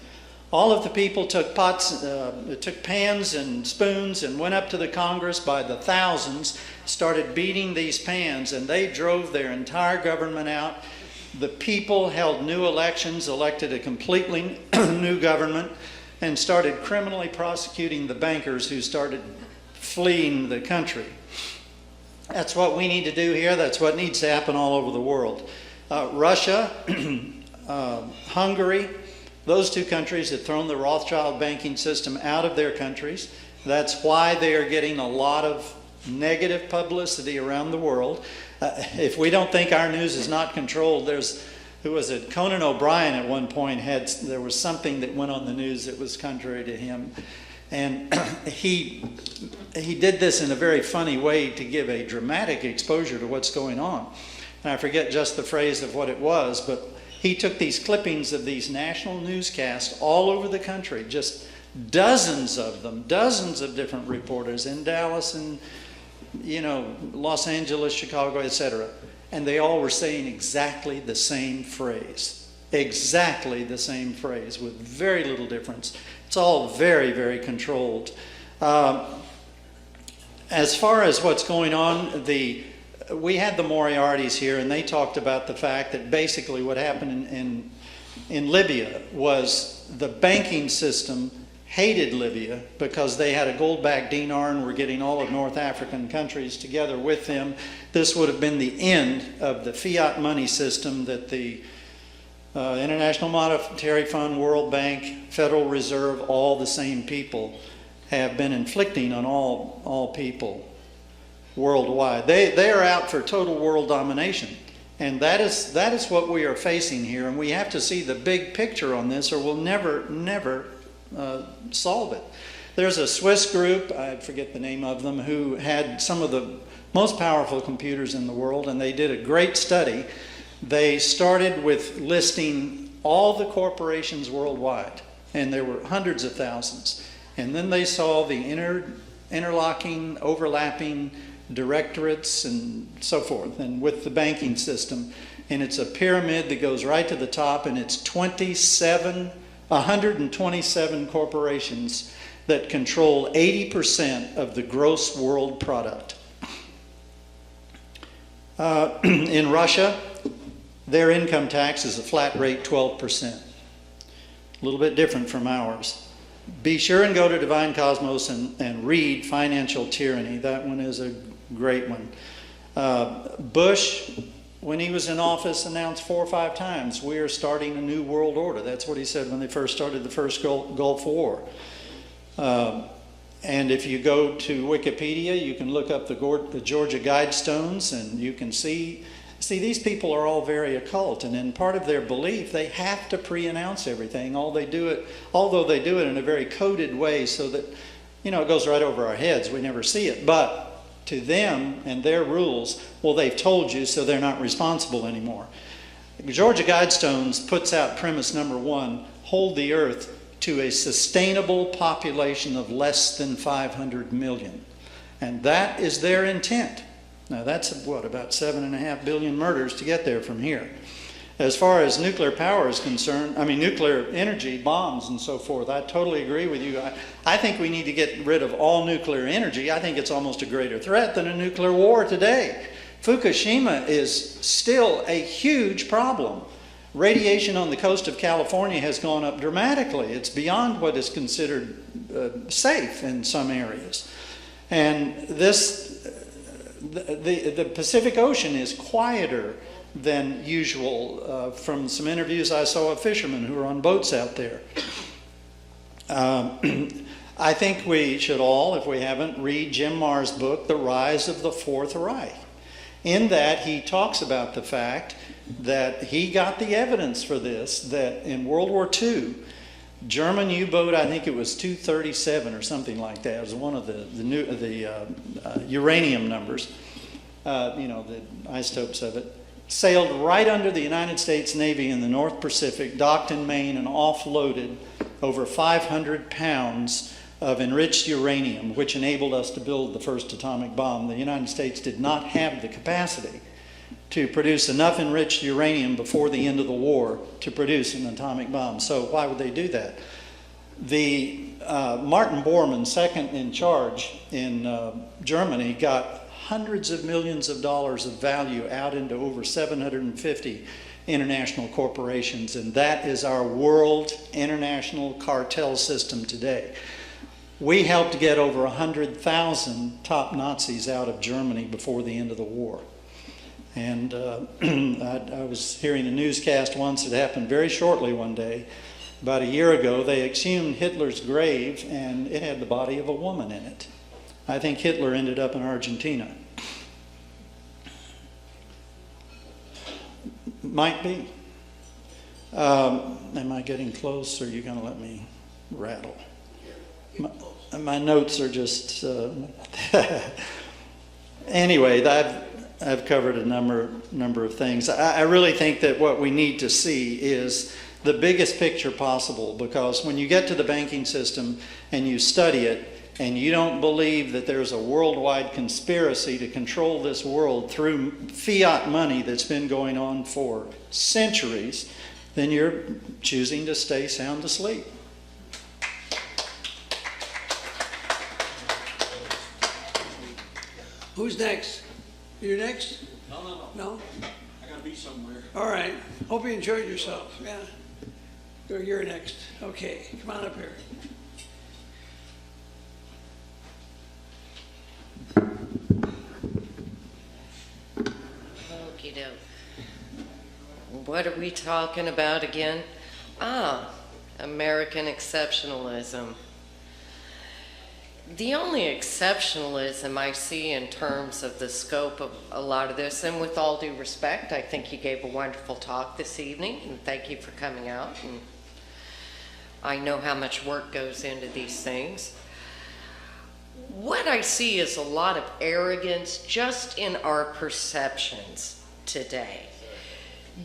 all of the people took took pans and spoons and went up to the Congress by the thousands, started beating these pans, and they drove their entire government out. The people held new elections, elected a completely new government, and started criminally prosecuting the bankers who started fleeing the country. That's what we need to do here. That's what needs to happen all over the world. Russia, Hungary, those two countries have thrown the Rothschild banking system out of their countries. That's why they are getting a lot of negative publicity around the world. If we don't think our news is not controlled, who was it? Conan O'Brien at one point there was something that went on the news that was contrary to him. And he did this in a very funny way to give a dramatic exposure to what's going on. And I forget just the phrase of what it was, but he took these clippings of these national newscasts all over the country, just dozens of them, dozens of different reporters in Dallas and, Los Angeles, Chicago, etc. And they all were saying exactly the same phrase. Exactly the same phrase with very little difference. It's all very, very controlled. As far as what's going on, we had the Moriartys here, and they talked about the fact that basically what happened in Libya was the banking system hated Libya because they had a gold-backed dinar and were getting all of North African countries together with them. This would have been the end of the fiat money system that the International Monetary Fund, World Bank, Federal Reserve, all the same people, have been inflicting on all people worldwide. They are out for total world domination. And that is what we are facing here. And we have to see the big picture on this, or we'll never solve it. There's a Swiss group, I forget the name of them, who had some of the most powerful computers in the world, and they did a great study. They started with listing all the corporations worldwide, and there were hundreds of thousands. And then they saw the interlocking, overlapping directorates and so forth, and with the banking system. And it's a pyramid that goes right to the top, and it's 127 corporations that control 80% of the gross world product. In Russia, their income tax is a flat rate 12%. A little bit different from ours. Be sure and go to Divine Cosmos and read Financial Tyranny. That one is a great one. Bush, when he was in office, announced 4 or 5 times, we are starting a new world order. That's what he said when they first started the first Gulf War. And if you go to Wikipedia, you can look up the Georgia Guidestones, and you can see these people are all very occult, and in part of their belief, they have to pre-announce everything. Although they do it in a very coded way, so that, it goes right over our heads. We never see it. But to them and their rules, well, they've told you, so they're not responsible anymore. Georgia Guidestones puts out premise number 1, hold the earth to a sustainable population of less than 500 million. And that is their intent. Now that's about 7.5 billion murders to get there from here. As far as nuclear power is concerned, nuclear energy, bombs and so forth, I totally agree with you. I think we need to get rid of all nuclear energy. I think it's almost a greater threat than a nuclear war today. Fukushima is still a huge problem. Radiation on the coast of California has gone up dramatically. It's beyond what is considered safe in some areas. And the Pacific Ocean is quieter than usual. From some interviews I saw of fishermen who were on boats out there. I think we should all, if we haven't, read Jim Marr's book, The Rise of the Fourth Reich. In that, he talks about the fact that he got the evidence for this, that in World War II, German U-boat, I think it was 237 or something like that. It was one of the uranium numbers, the isotopes of it, sailed right under the United States Navy in the North Pacific, docked in Maine, and offloaded over 500 pounds of enriched uranium, which enabled us to build the first atomic bomb. The United States did not have the capacity to produce enough enriched uranium before the end of the war to produce an atomic bomb. So why would they do that? The Martin Bormann, second in charge in Germany, got hundreds of millions of dollars of value out into over 750 international corporations, and that is our world international cartel system today. We helped get over 100,000 top Nazis out of Germany before the end of the war. And I was hearing a newscast once, it happened very shortly one day. About a year ago, they exhumed Hitler's grave, and it had the body of a woman in it. I think Hitler ended up in Argentina. Might be. Am I getting close, or are you going to let me rattle? My notes are just... Anyway, I've covered a number of things. I really think that what we need to see is the biggest picture possible, because when you get to the banking system and you study it and you don't believe that there's a worldwide conspiracy to control this world through fiat money that's been going on for centuries, then you're choosing to stay sound asleep. Who's next? You're next? No. No? I gotta be somewhere. All right. Hope you enjoyed yourself. Yeah. You're next. Okay. Come on up here. Okey-doke. What are we talking about again? American exceptionalism. The only exceptionalism I see in terms of the scope of a lot of this, and with all due respect, I think you gave a wonderful talk this evening, and thank you for coming out. And I know how much work goes into these things. What I see is a lot of arrogance just in our perceptions today.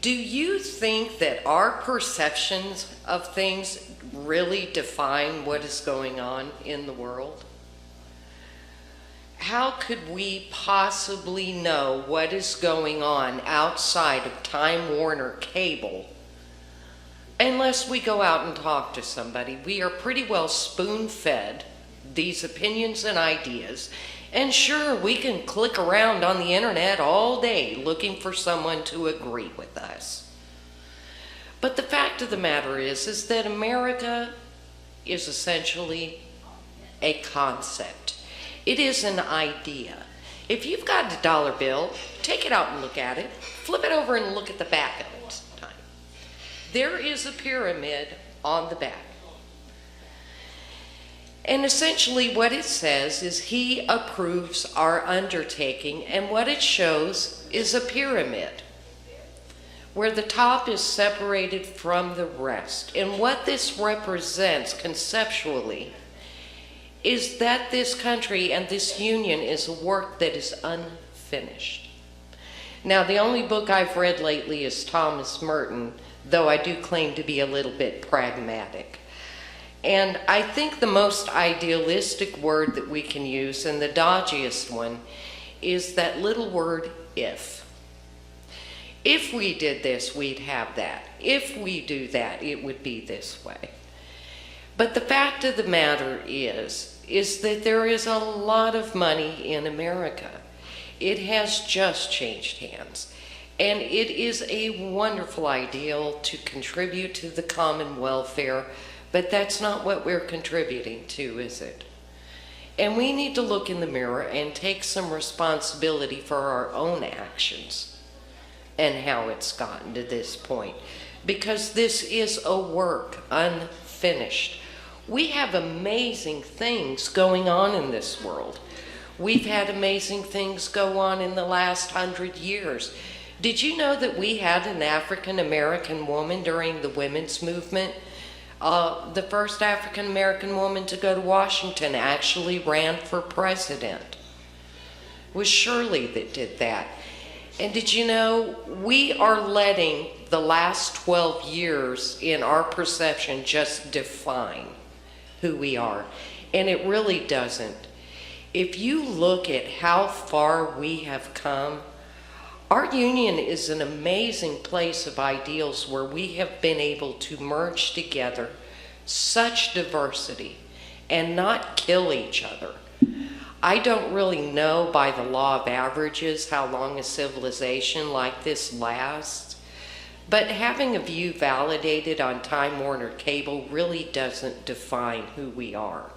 Do you think that our perceptions of things really define what is going on in the world? How could we possibly know what is going on outside of Time Warner Cable unless we go out and talk to somebody? We are pretty well spoon-fed these opinions and ideas, and sure, we can click around on the internet all day looking for someone to agree with us. But the fact of the matter is that America is essentially a concept. It is an idea. If you've got a dollar bill, take it out and look at it. Flip it over and look at the back of it sometime. There is a pyramid on the back. And essentially what it says is he approves our undertaking, and what it shows is a pyramid where the top is separated from the rest. And what this represents conceptually is that this country and this union is a work that is unfinished. Now, the only book I've read lately is Thomas Merton, though I do claim to be a little bit pragmatic. And I think the most idealistic word that we can use, and the dodgiest one, is that little word if. If we did this, we'd have that. If we do that, it would be this way. But the fact of the matter is that there is a lot of money in America. It has just changed hands. And it is a wonderful ideal to contribute to the common welfare, but that's not what we're contributing to, is it? And we need to look in the mirror and take some responsibility for our own actions and how it's gotten to this point. Because this is a work unfinished. We have amazing things going on in this world. We've had amazing things go on in the last 100 years. Did you know that we had an African American woman during the women's movement? The first African American woman to go to Washington actually ran for president. It was Shirley that did that. And did you know, we are letting the last 12 years in our perception just define who we are. And it really doesn't. If you look at how far we have come, our union is an amazing place of ideals where we have been able to merge together such diversity and not kill each other. I don't really know by the law of averages how long a civilization like this lasts, but having a view validated on Time Warner Cable really doesn't define who we are.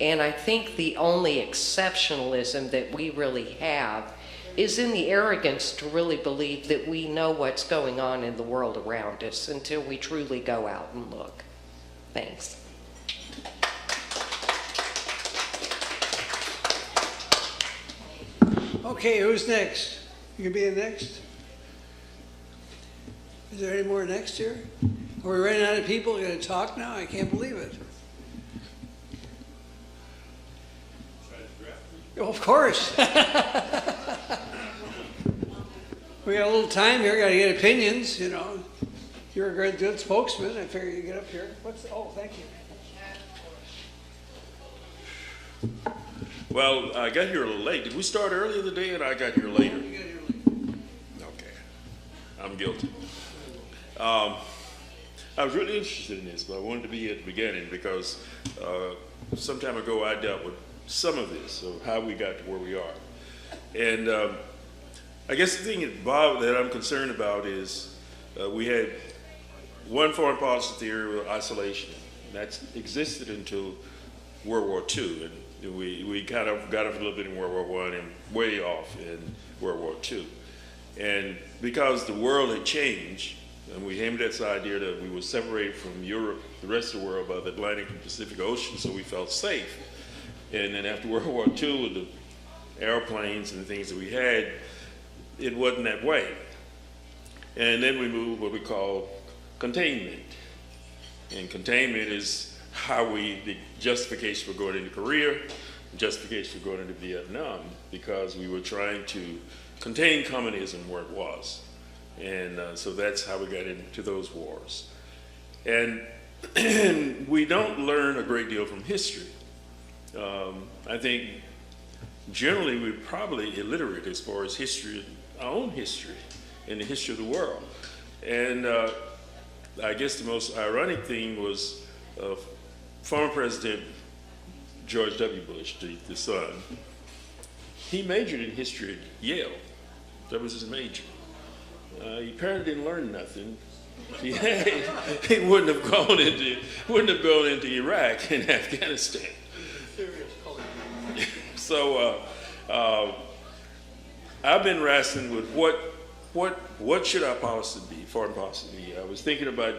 And I think the only exceptionalism that we really have is in the arrogance to really believe that we know what's going on in the world around us until we truly go out and look. Thanks. Okay, who's next? You can be the next? Is there any more next here? Are we running out of people going to talk now? I can't believe it. Oh, of course. We got a little time here. Got to get opinions, you know. You're a good spokesman. I figure you get up here. Oh, thank you. Well, I got here a little late. Did we start earlier today, and I got here later? You got here late. Okay, I'm guilty. I was really interested in this, but I wanted to be at the beginning because some time ago I dealt with some of this, of how we got to where we are. And I guess the thing that I'm concerned about is we had one foreign policy theory of isolation. That's existed until World War II. And we kind of got up a little bit in World War I and way off in World War II. And because the world had changed, and we aimed at this idea that we were separated from Europe, the rest of the world, by the Atlantic and Pacific Ocean, so we felt safe. And then after World War II, with the airplanes and the things that we had, it wasn't that way. And then we moved what we call containment. And containment is the justification for going into Korea, justification for going into Vietnam, because we were trying to contain communism where it was. And so that's how we got into those wars. And we don't learn a great deal from history. I think generally we're probably illiterate as far as history, our own history, and the history of the world. And I guess the most ironic thing was former President George W. Bush, the son, he majored in history at Yale. That was his major. He apparently didn't learn nothing. He wouldn't have gone into Iraq and Afghanistan. So I've been wrestling with what should our policy be, foreign policy be. I was thinking about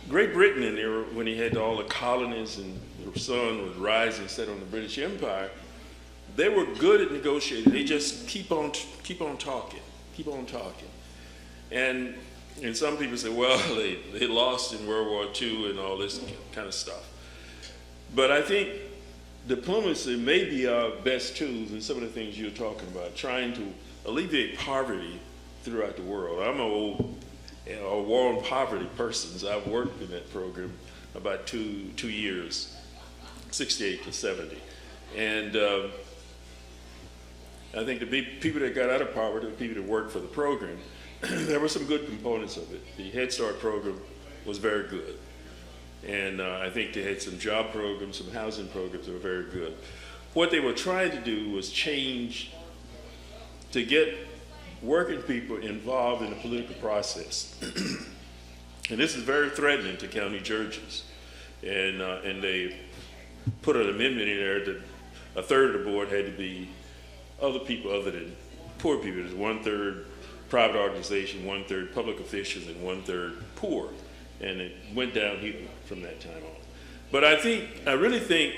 Great Britain in there when he had all the colonies and the sun was rising, set on the British Empire. They were good at negotiating. They just keep on talking. And some people say, well, they lost in World War II and all this kind of stuff. But I think diplomacy may be our best tools in some of the things you're talking about, trying to alleviate poverty throughout the world. I'm a war on poverty person. So I've worked in that program about two years, 68 to 70. And I think the people that got out of poverty, the people that worked for the program, there were some good components of it. The Head Start program was very good. And I think they had some job programs, some housing programs that were very good. What they were trying to do was change to get working people involved in the political process. And this is very threatening to county judges. And they put an amendment in there that a third of the board had to be other people other than poor people. There's 1/3 private organization, 1/3 public officials, and 1/3 poor. And it went downhill from that time on. But I really think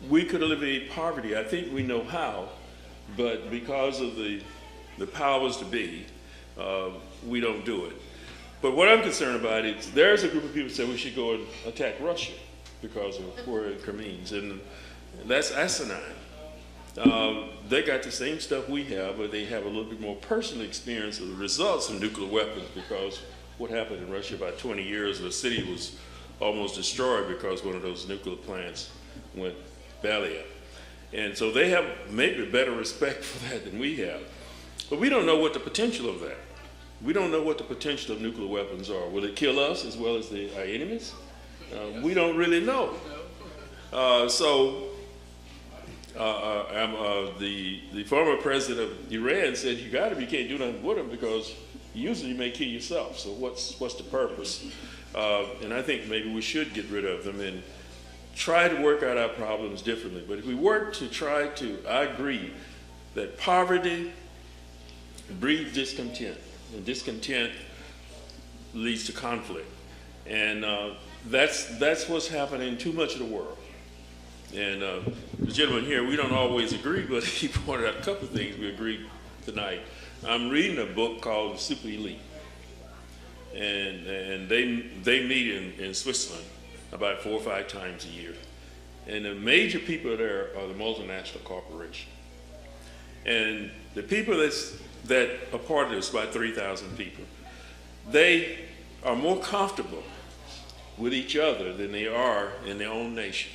we could alleviate poverty. I think we know how, but because of the powers to be, we don't do it. But what I'm concerned about is there's a group of people who say we should go and attack Russia because of where it means, and that's asinine. They got the same stuff we have, but they have a little bit more personal experience of the results of nuclear weapons, because what happened in Russia about 20 years, the city was almost destroyed because one of those nuclear plants went belly up. And so they have maybe better respect for that than we have. But we don't know what the potential of that. We don't know what the potential of nuclear weapons are. Will it kill us as well as our enemies? We don't really know. The former president of Iran said you can't do nothing with them because usually you may kill yourself. So what's the purpose? And I think maybe we should get rid of them and try to work out our problems differently. But if we work to I agree that poverty breeds discontent, and discontent leads to conflict. And that's what's happening in too much of the world. And the gentleman here, we don't always agree, but he pointed out a couple of things we agreed tonight. I'm reading a book called The Super Elite. And they meet in Switzerland about 4 or 5 times a year. And the major people there are the multinational corporation. And the people that are part of this, about 3,000 people, they are more comfortable with each other than they are in their own nation.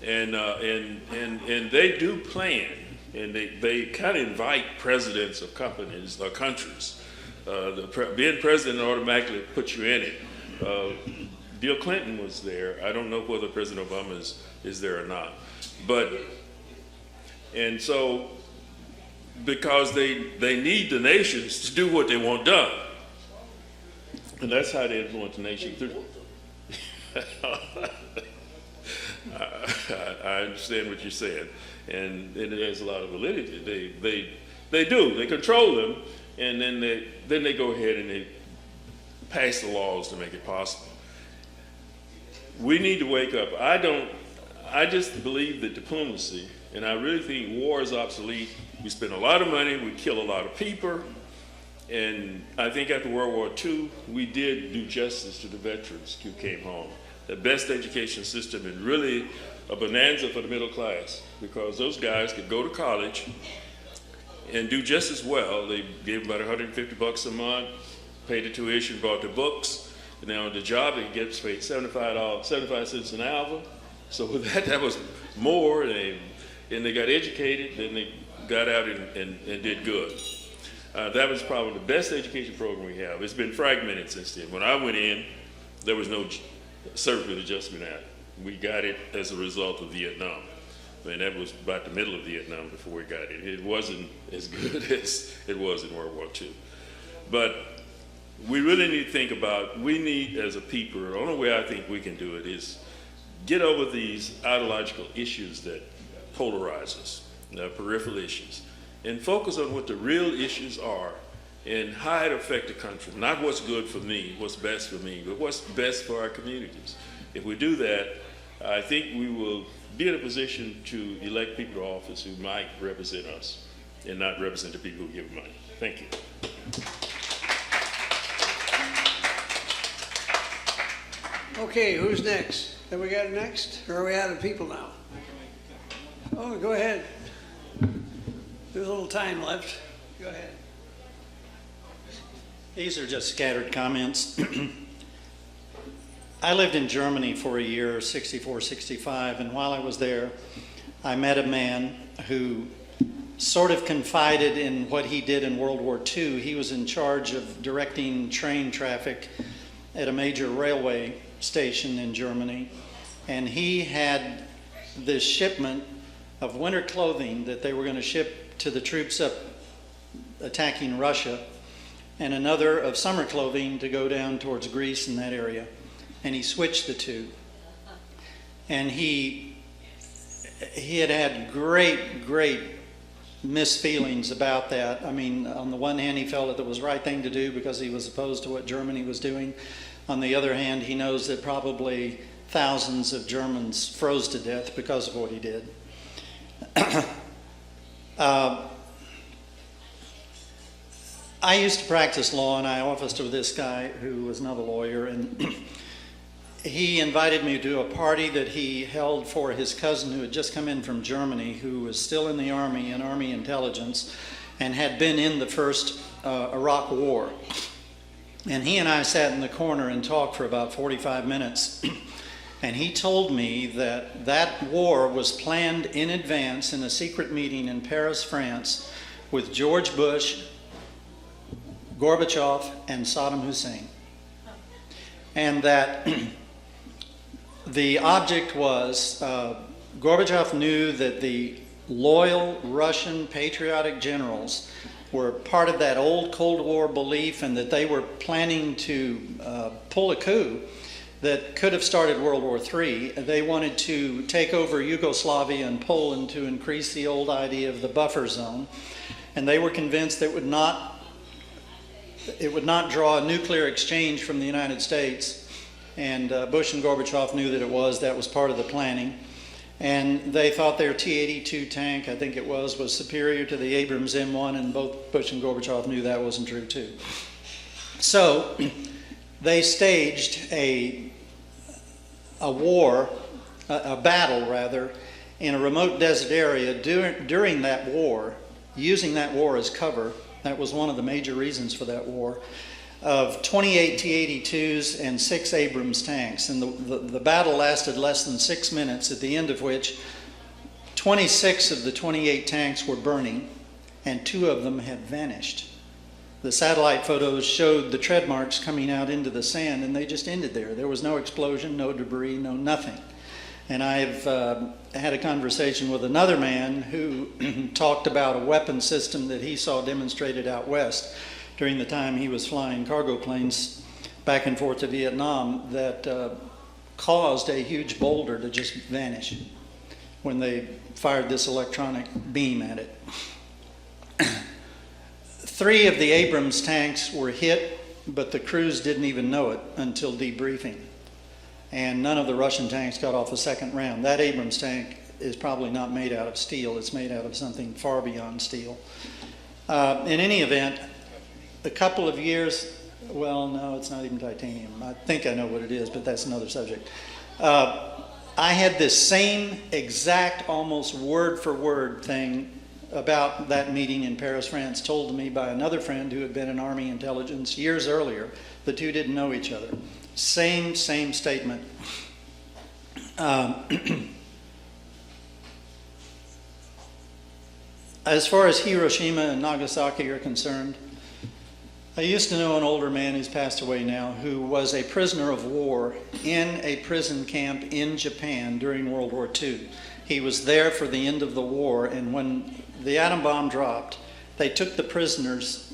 And they do plan, and they kind of invite presidents of companies or countries. Being president automatically puts you in it. Bill Clinton was there. I don't know whether President Obama is there or not. And so, because they need the nations to do what they want done. And that's how they influence the nation through. I understand what you're saying, and it has a lot of validity. They do. They control them, and then they go ahead and they pass the laws to make it possible. We need to wake up. I just believe that diplomacy, and I really think war is obsolete. We spend a lot of money, we kill a lot of people, and I think after World War II, we did do justice to the veterans who came home. The best education system and really a bonanza for the middle class, because those guys could go to college and do just as well. They gave them about $150 a month, paid the tuition, bought the books, and now on the job they get paid 75 cents an hour. So with that was more, and they got educated, then they got out and did good. That was probably the best education program we have. It's been fragmented since then. When I went in, there was no Service Adjustment Act. We got it as a result of Vietnam. And that was about the middle of Vietnam before we got it. It wasn't as good as it was in World War II. But we really need to think about, we need as a people, the only way I think we can do it is get over these ideological issues that polarize us, peripheral issues, and focus on what the real issues are and how it affect the country. Not what's good for me, what's best for me, but what's best for our communities. If we do that, I think we will be in a position to elect people to office who might represent us and not represent the people who give money. Thank you. Okay, who's next? Have we got next? Or are we out of people now? Oh, go ahead. There's a little time left. Go ahead. These are just scattered comments. I lived in Germany for a year, 64, 65, and while I was there, I met a man who sort of confided in what he did in World War II. He was in charge of directing train traffic at a major railway station in Germany, and he had this shipment of winter clothing that they were going to ship to the troops up attacking Russia, and another of summer clothing to go down towards Greece in that area. And he switched the two. And he had great misfeelings about that. I mean, on the one hand, he felt that it was the right thing to do because he was opposed to what Germany was doing. On the other hand, he knows that probably thousands of Germans froze to death because of what he did. I used to practice law, and I officed with this guy who was another lawyer, and he invited me to a party that he held for his cousin who had just come in from Germany, who was still in the Army, in Army intelligence, and had been in the first Iraq War. And he and I sat in the corner and talked for about 45 minutes. And he told me that that war was planned in advance in a secret meeting in Paris, France, with George Bush, Gorbachev, and Saddam Hussein. And that the object was, Gorbachev knew that the loyal Russian patriotic generals were part of that old Cold War belief, and that they were planning to pull a coup that could have started World War III. They wanted to take over Yugoslavia and Poland to increase the old idea of the buffer zone. And they were convinced that it would not draw a nuclear exchange from the United States. And Bush and Gorbachev knew that that was part of the planning. And they thought their T-82 tank, I think it was superior to the Abrams M1, and both Bush and Gorbachev knew that wasn't true too. So they staged a battle rather, in a remote desert area during that war, using that war as cover. That was one of the major reasons for that war, of 28 T-82s and 6 Abrams tanks. And the battle lasted less than 6 minutes, at the end of which 26 of the 28 tanks were burning, and 2 of them had vanished. The satellite photos showed the tread marks coming out into the sand, and they just ended there. There was no explosion, no debris, no nothing. And I've had a conversation with another man who talked about a weapon system that he saw demonstrated out west during the time he was flying cargo planes back and forth to Vietnam, that caused a huge boulder to just vanish when they fired this electronic beam at it. 3 of the Abrams tanks were hit, but the crews didn't even know it until debriefing. And none of the Russian tanks got off the second round. That Abrams tank is probably not made out of steel. It's made out of something far beyond steel. In any event, a couple of years, well, no, it's not even titanium. I think I know what it is, but that's another subject. I had this same exact, almost word for word thing about that meeting in Paris, France, told to me by another friend who had been in Army intelligence years earlier. The two didn't know each other. Same statement. As far as Hiroshima and Nagasaki are concerned, I used to know an older man who's passed away now who was a prisoner of war in a prison camp in Japan during World War II. He was there for the end of the war, and when the atom bomb dropped, they took the prisoners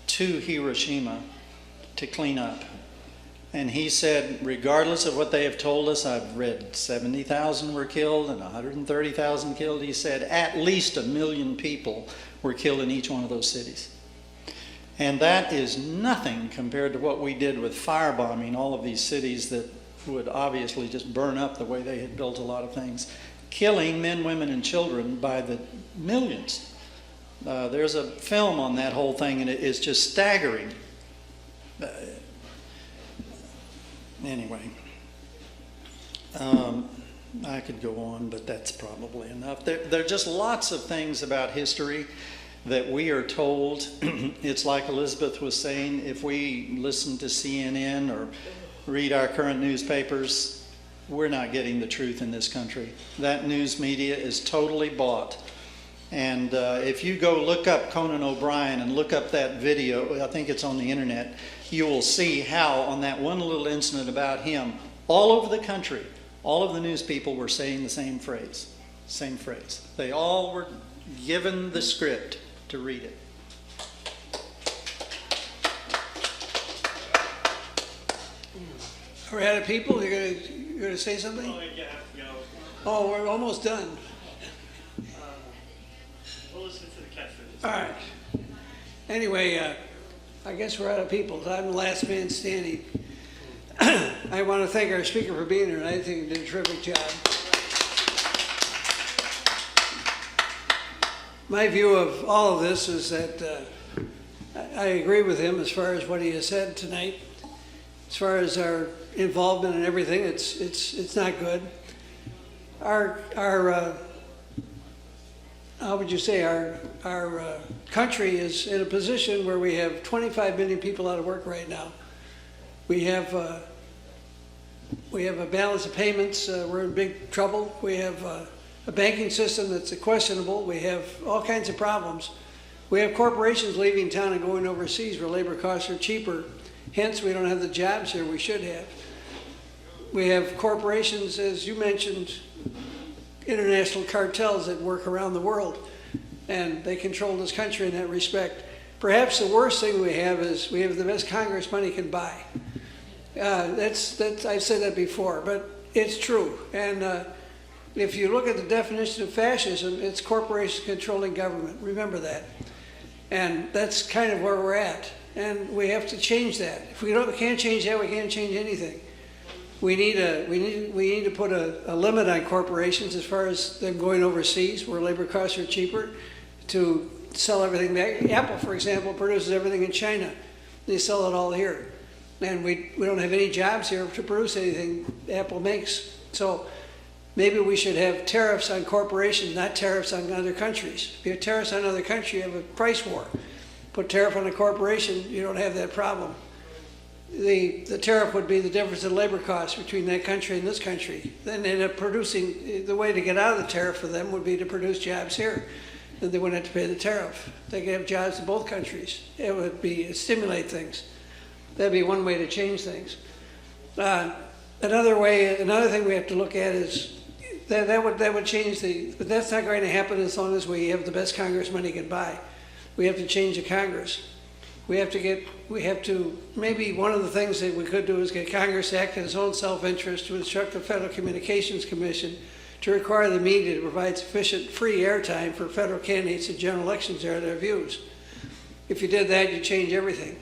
to Hiroshima to clean up. And he said, regardless of what they have told us, I've read 70,000 were killed and 130,000 killed. He said at least 1 million people were killed in each one of those cities. And that is nothing compared to what we did with firebombing all of these cities that would obviously just burn up the way they had built a lot of things, killing men, women, and children by the millions. There's a film on that whole thing, and it is just staggering. Anyway, I could go on, but that's probably enough. There are just lots of things about history that we are told. It's like Elizabeth was saying, if we listen to CNN or read our current newspapers, we're not getting the truth in this country. That news media is totally bought. And if you go look up Conan O'Brien and look up that video, I think it's on the internet, you will see how on that one little incident about him, all over the country, all of the news people were saying the same phrase. Same phrase. They all were given the script to read it. We're out of people. You're gonna say something? Oh, yeah, go. Oh, we're almost done. We'll listen to the catchphrases. All right. Anyway, I guess we're out of people. I'm the last man standing. I want to thank our speaker for being here tonight. I think he did a terrific job. My view of all of this is that I agree with him as far as what he has said tonight. As far as our involvement in everything, it's not good. Our how would you say, our country is in a position where we have 25 million people out of work right now. We have a balance of payments. We're in big trouble. We have a banking system that's questionable. We have all kinds of problems. We have corporations leaving town and going overseas where labor costs are cheaper. Hence, we don't have the jobs here we should have. We have corporations, as you mentioned, international cartels that work around the world, and they control this country in that respect. Perhaps the worst thing we have is we have the best Congress money can buy. I've said that before, but it's true. And if you look at the definition of fascism, it's corporations controlling government. Remember that. And that's kind of where we're at. And we have to change that. If we can't change that, we can't change anything. We need to put a limit on corporations as far as them going overseas where labor costs are cheaper to sell everything back. Apple, for example, produces everything in China. They sell it all here. And we don't have any jobs here to produce anything Apple makes. So maybe we should have tariffs on corporations, not tariffs on other countries. If you have tariffs on other countries, you have a price war. Put tariff on a corporation, you don't have that problem. The tariff would be the difference in labor costs between that country and this country. Then they end up producing, the way to get out of the tariff for them would be to produce jobs here. Then they wouldn't have to pay the tariff. They could have jobs in both countries. It would stimulate things. That'd be one way to change things. Another thing we have to look at is that would change but that's not going to happen as long as we have the best Congress money can buy. We have to change the Congress. Maybe one of the things that we could do is get Congress to act in its own self-interest to instruct the Federal Communications Commission to require the media to provide sufficient free airtime for federal candidates in general elections to air their views. If you did that, you change everything.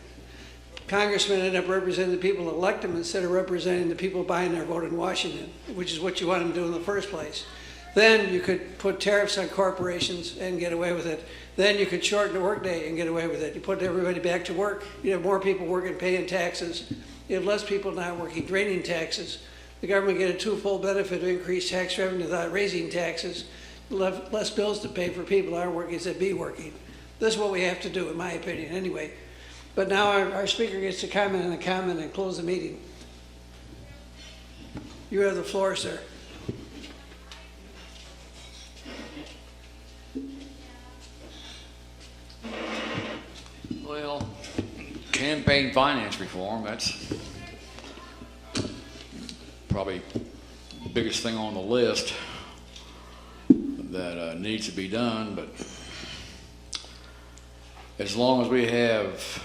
Congressmen end up representing the people that elect them instead of representing the people buying their vote in Washington, which is what you want them to do in the first place. Then you could put tariffs on corporations and get away with it. Then you could shorten the workday and get away with it. You put everybody back to work. You have more people working, paying taxes. You have less people not working, draining taxes. The government get a twofold benefit of increased tax revenue without raising taxes. Less bills to pay for people that aren't working instead of be working. This is what we have to do, in my opinion, anyway. But now our speaker gets to comment on the comment and close the meeting. You have the floor, sir. Well, campaign finance reform, that's probably the biggest thing on the list that needs to be done, but as long as we have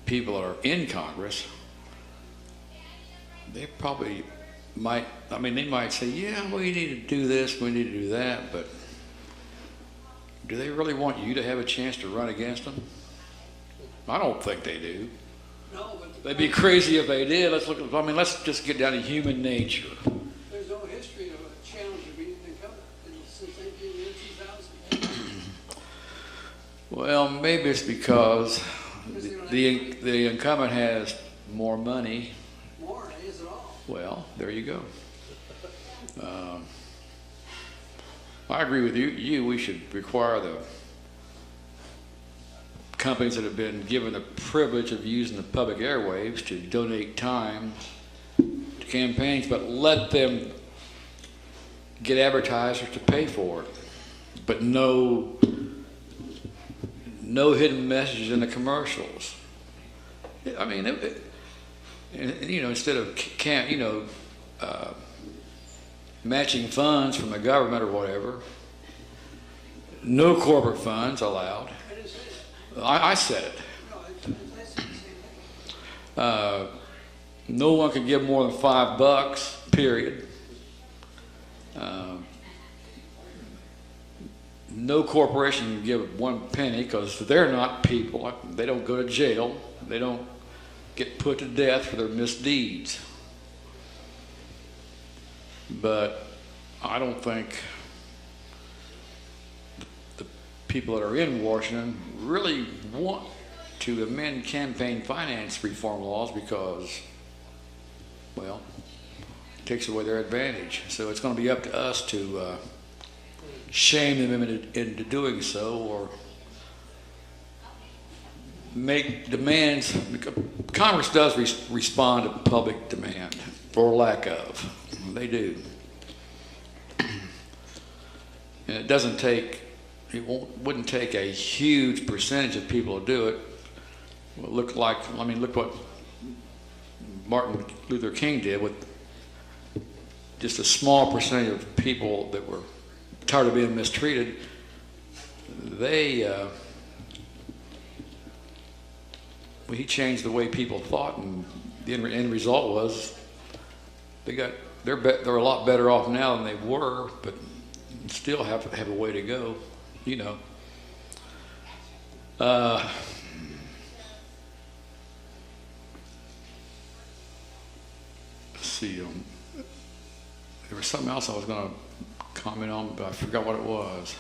people that are in Congress, they probably might, I mean, they might say, yeah, we need to do this, we need to do that, but do they really want you to have a chance to run against them? I don't think they do. No, but They'd be crazy if they did. Let's just get down to human nature. there's no history of a challenger being incumbent since 2000. Well, maybe it's because the incumbent has more money. More, is it all? Well, there you go. I agree with you. We should require the companies that have been given the privilege of using the public airwaves to donate time to campaigns, but let them get advertisers to pay for it. But no hidden messages in the commercials. I mean, instead of matching funds from the government or whatever, no corporate funds allowed. I said it. No one can give more than $5, period. No corporation can give 1 penny because they're not people. They don't go to jail. They don't get put to death for their misdeeds. But I don't think the people that are in Washington really want to amend campaign finance reform laws because, well, it takes away their advantage. So it's going to be up to us to shame them into doing so or make demands. Congress does respond to public demand or lack of. They do. And it doesn't take, wouldn't take a huge percentage of people to do it. Look what Martin Luther King did with just a small percentage of people that were tired of being mistreated. He changed the way people thought, and the end result was they're a lot better off now than they were, but still have a way to go, Let's see. There was something else I was going to comment on, but I forgot what it was.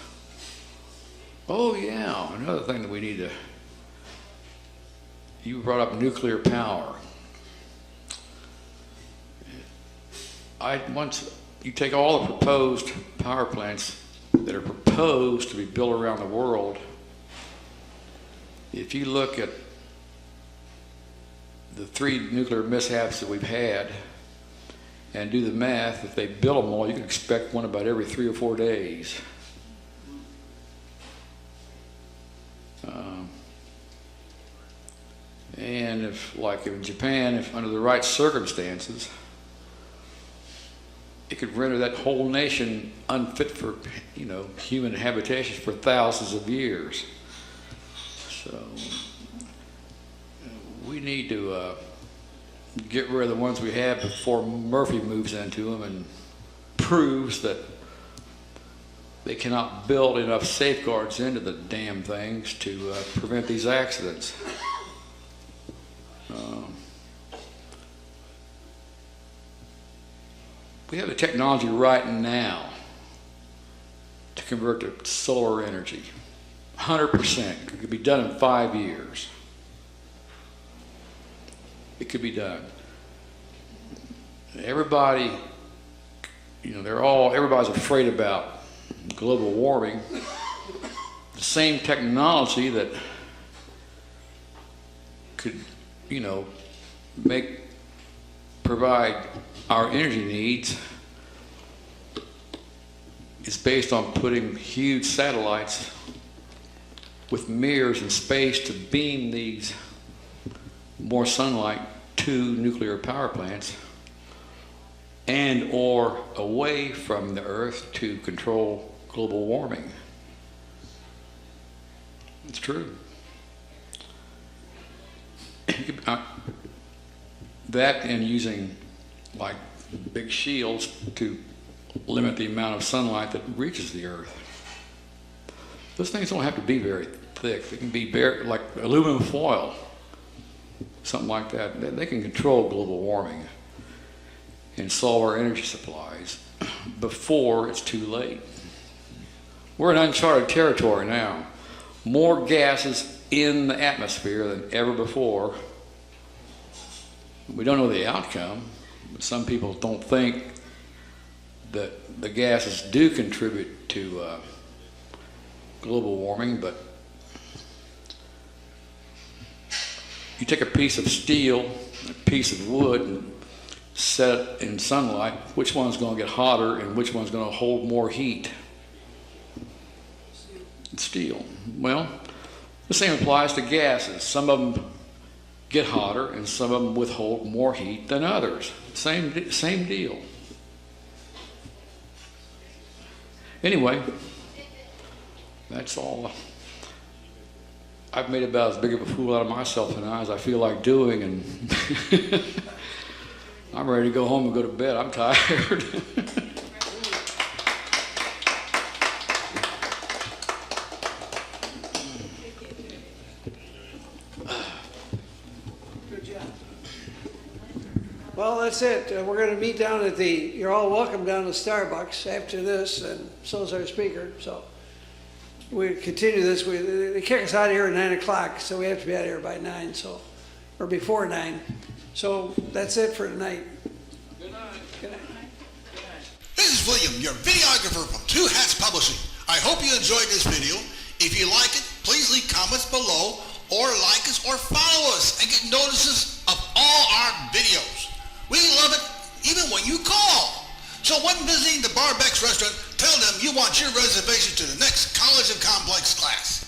Oh yeah, another thing that we need to. You brought up nuclear power. You take all the proposed power plants that are proposed to be built around the world. If you look at the 3 nuclear mishaps that we've had and do the math, if they build them all, you can expect one about every 3 or 4 days. And if, like in Japan, if under the right circumstances, it could render that whole nation unfit for, human habitations for thousands of years. So we need to get rid of the ones we have before Murphy moves into them and proves that they cannot build enough safeguards into the damn things to prevent these accidents. We have the technology right now to convert to solar energy. 100%. It could be done in 5 years. It could be done. Everybody, everybody's afraid about global warming. The same technology that could, provide our energy needs is based on putting huge satellites with mirrors in space to beam these more sunlight to nuclear power plants and or away from the Earth to control global warming. It's true. That and using like big shields to limit the amount of sunlight that reaches the Earth. Those things don't have to be very thick. They can be like aluminum foil, something like that. They can control global warming and solve our energy supplies before it's too late. We're in uncharted territory now. More gases in the atmosphere than ever before. We don't know the outcome, but some people don't think that the gases do contribute to global warming, but you take a piece of steel, a piece of wood, and set it in sunlight, which one's going to get hotter and which one's going to hold more heat? It's steel. Well, the same applies to gases. Some of them get hotter and some of them withhold more heat than others. Same deal. Anyway, that's all. I've made about as big of a fool out of myself now as I feel like doing, and I'm ready to go home and go to bed. I'm tired. Well, that's it. We're going to meet down at you're all welcome down to Starbucks after this, and so is our speaker. So we continue this. They kick us out of here at 9 o'clock, so we have to be out of here by 9, or before 9. So that's it for tonight. Good night. Good night. This is William, your videographer from Two Hats Publishing. I hope you enjoyed this video. If you like it, please leave comments below, or like us, or follow us, and get notices of all our videos. We love it even when you call. So when visiting the Barbex restaurant, tell them you want your reservation to the next College of Complex class.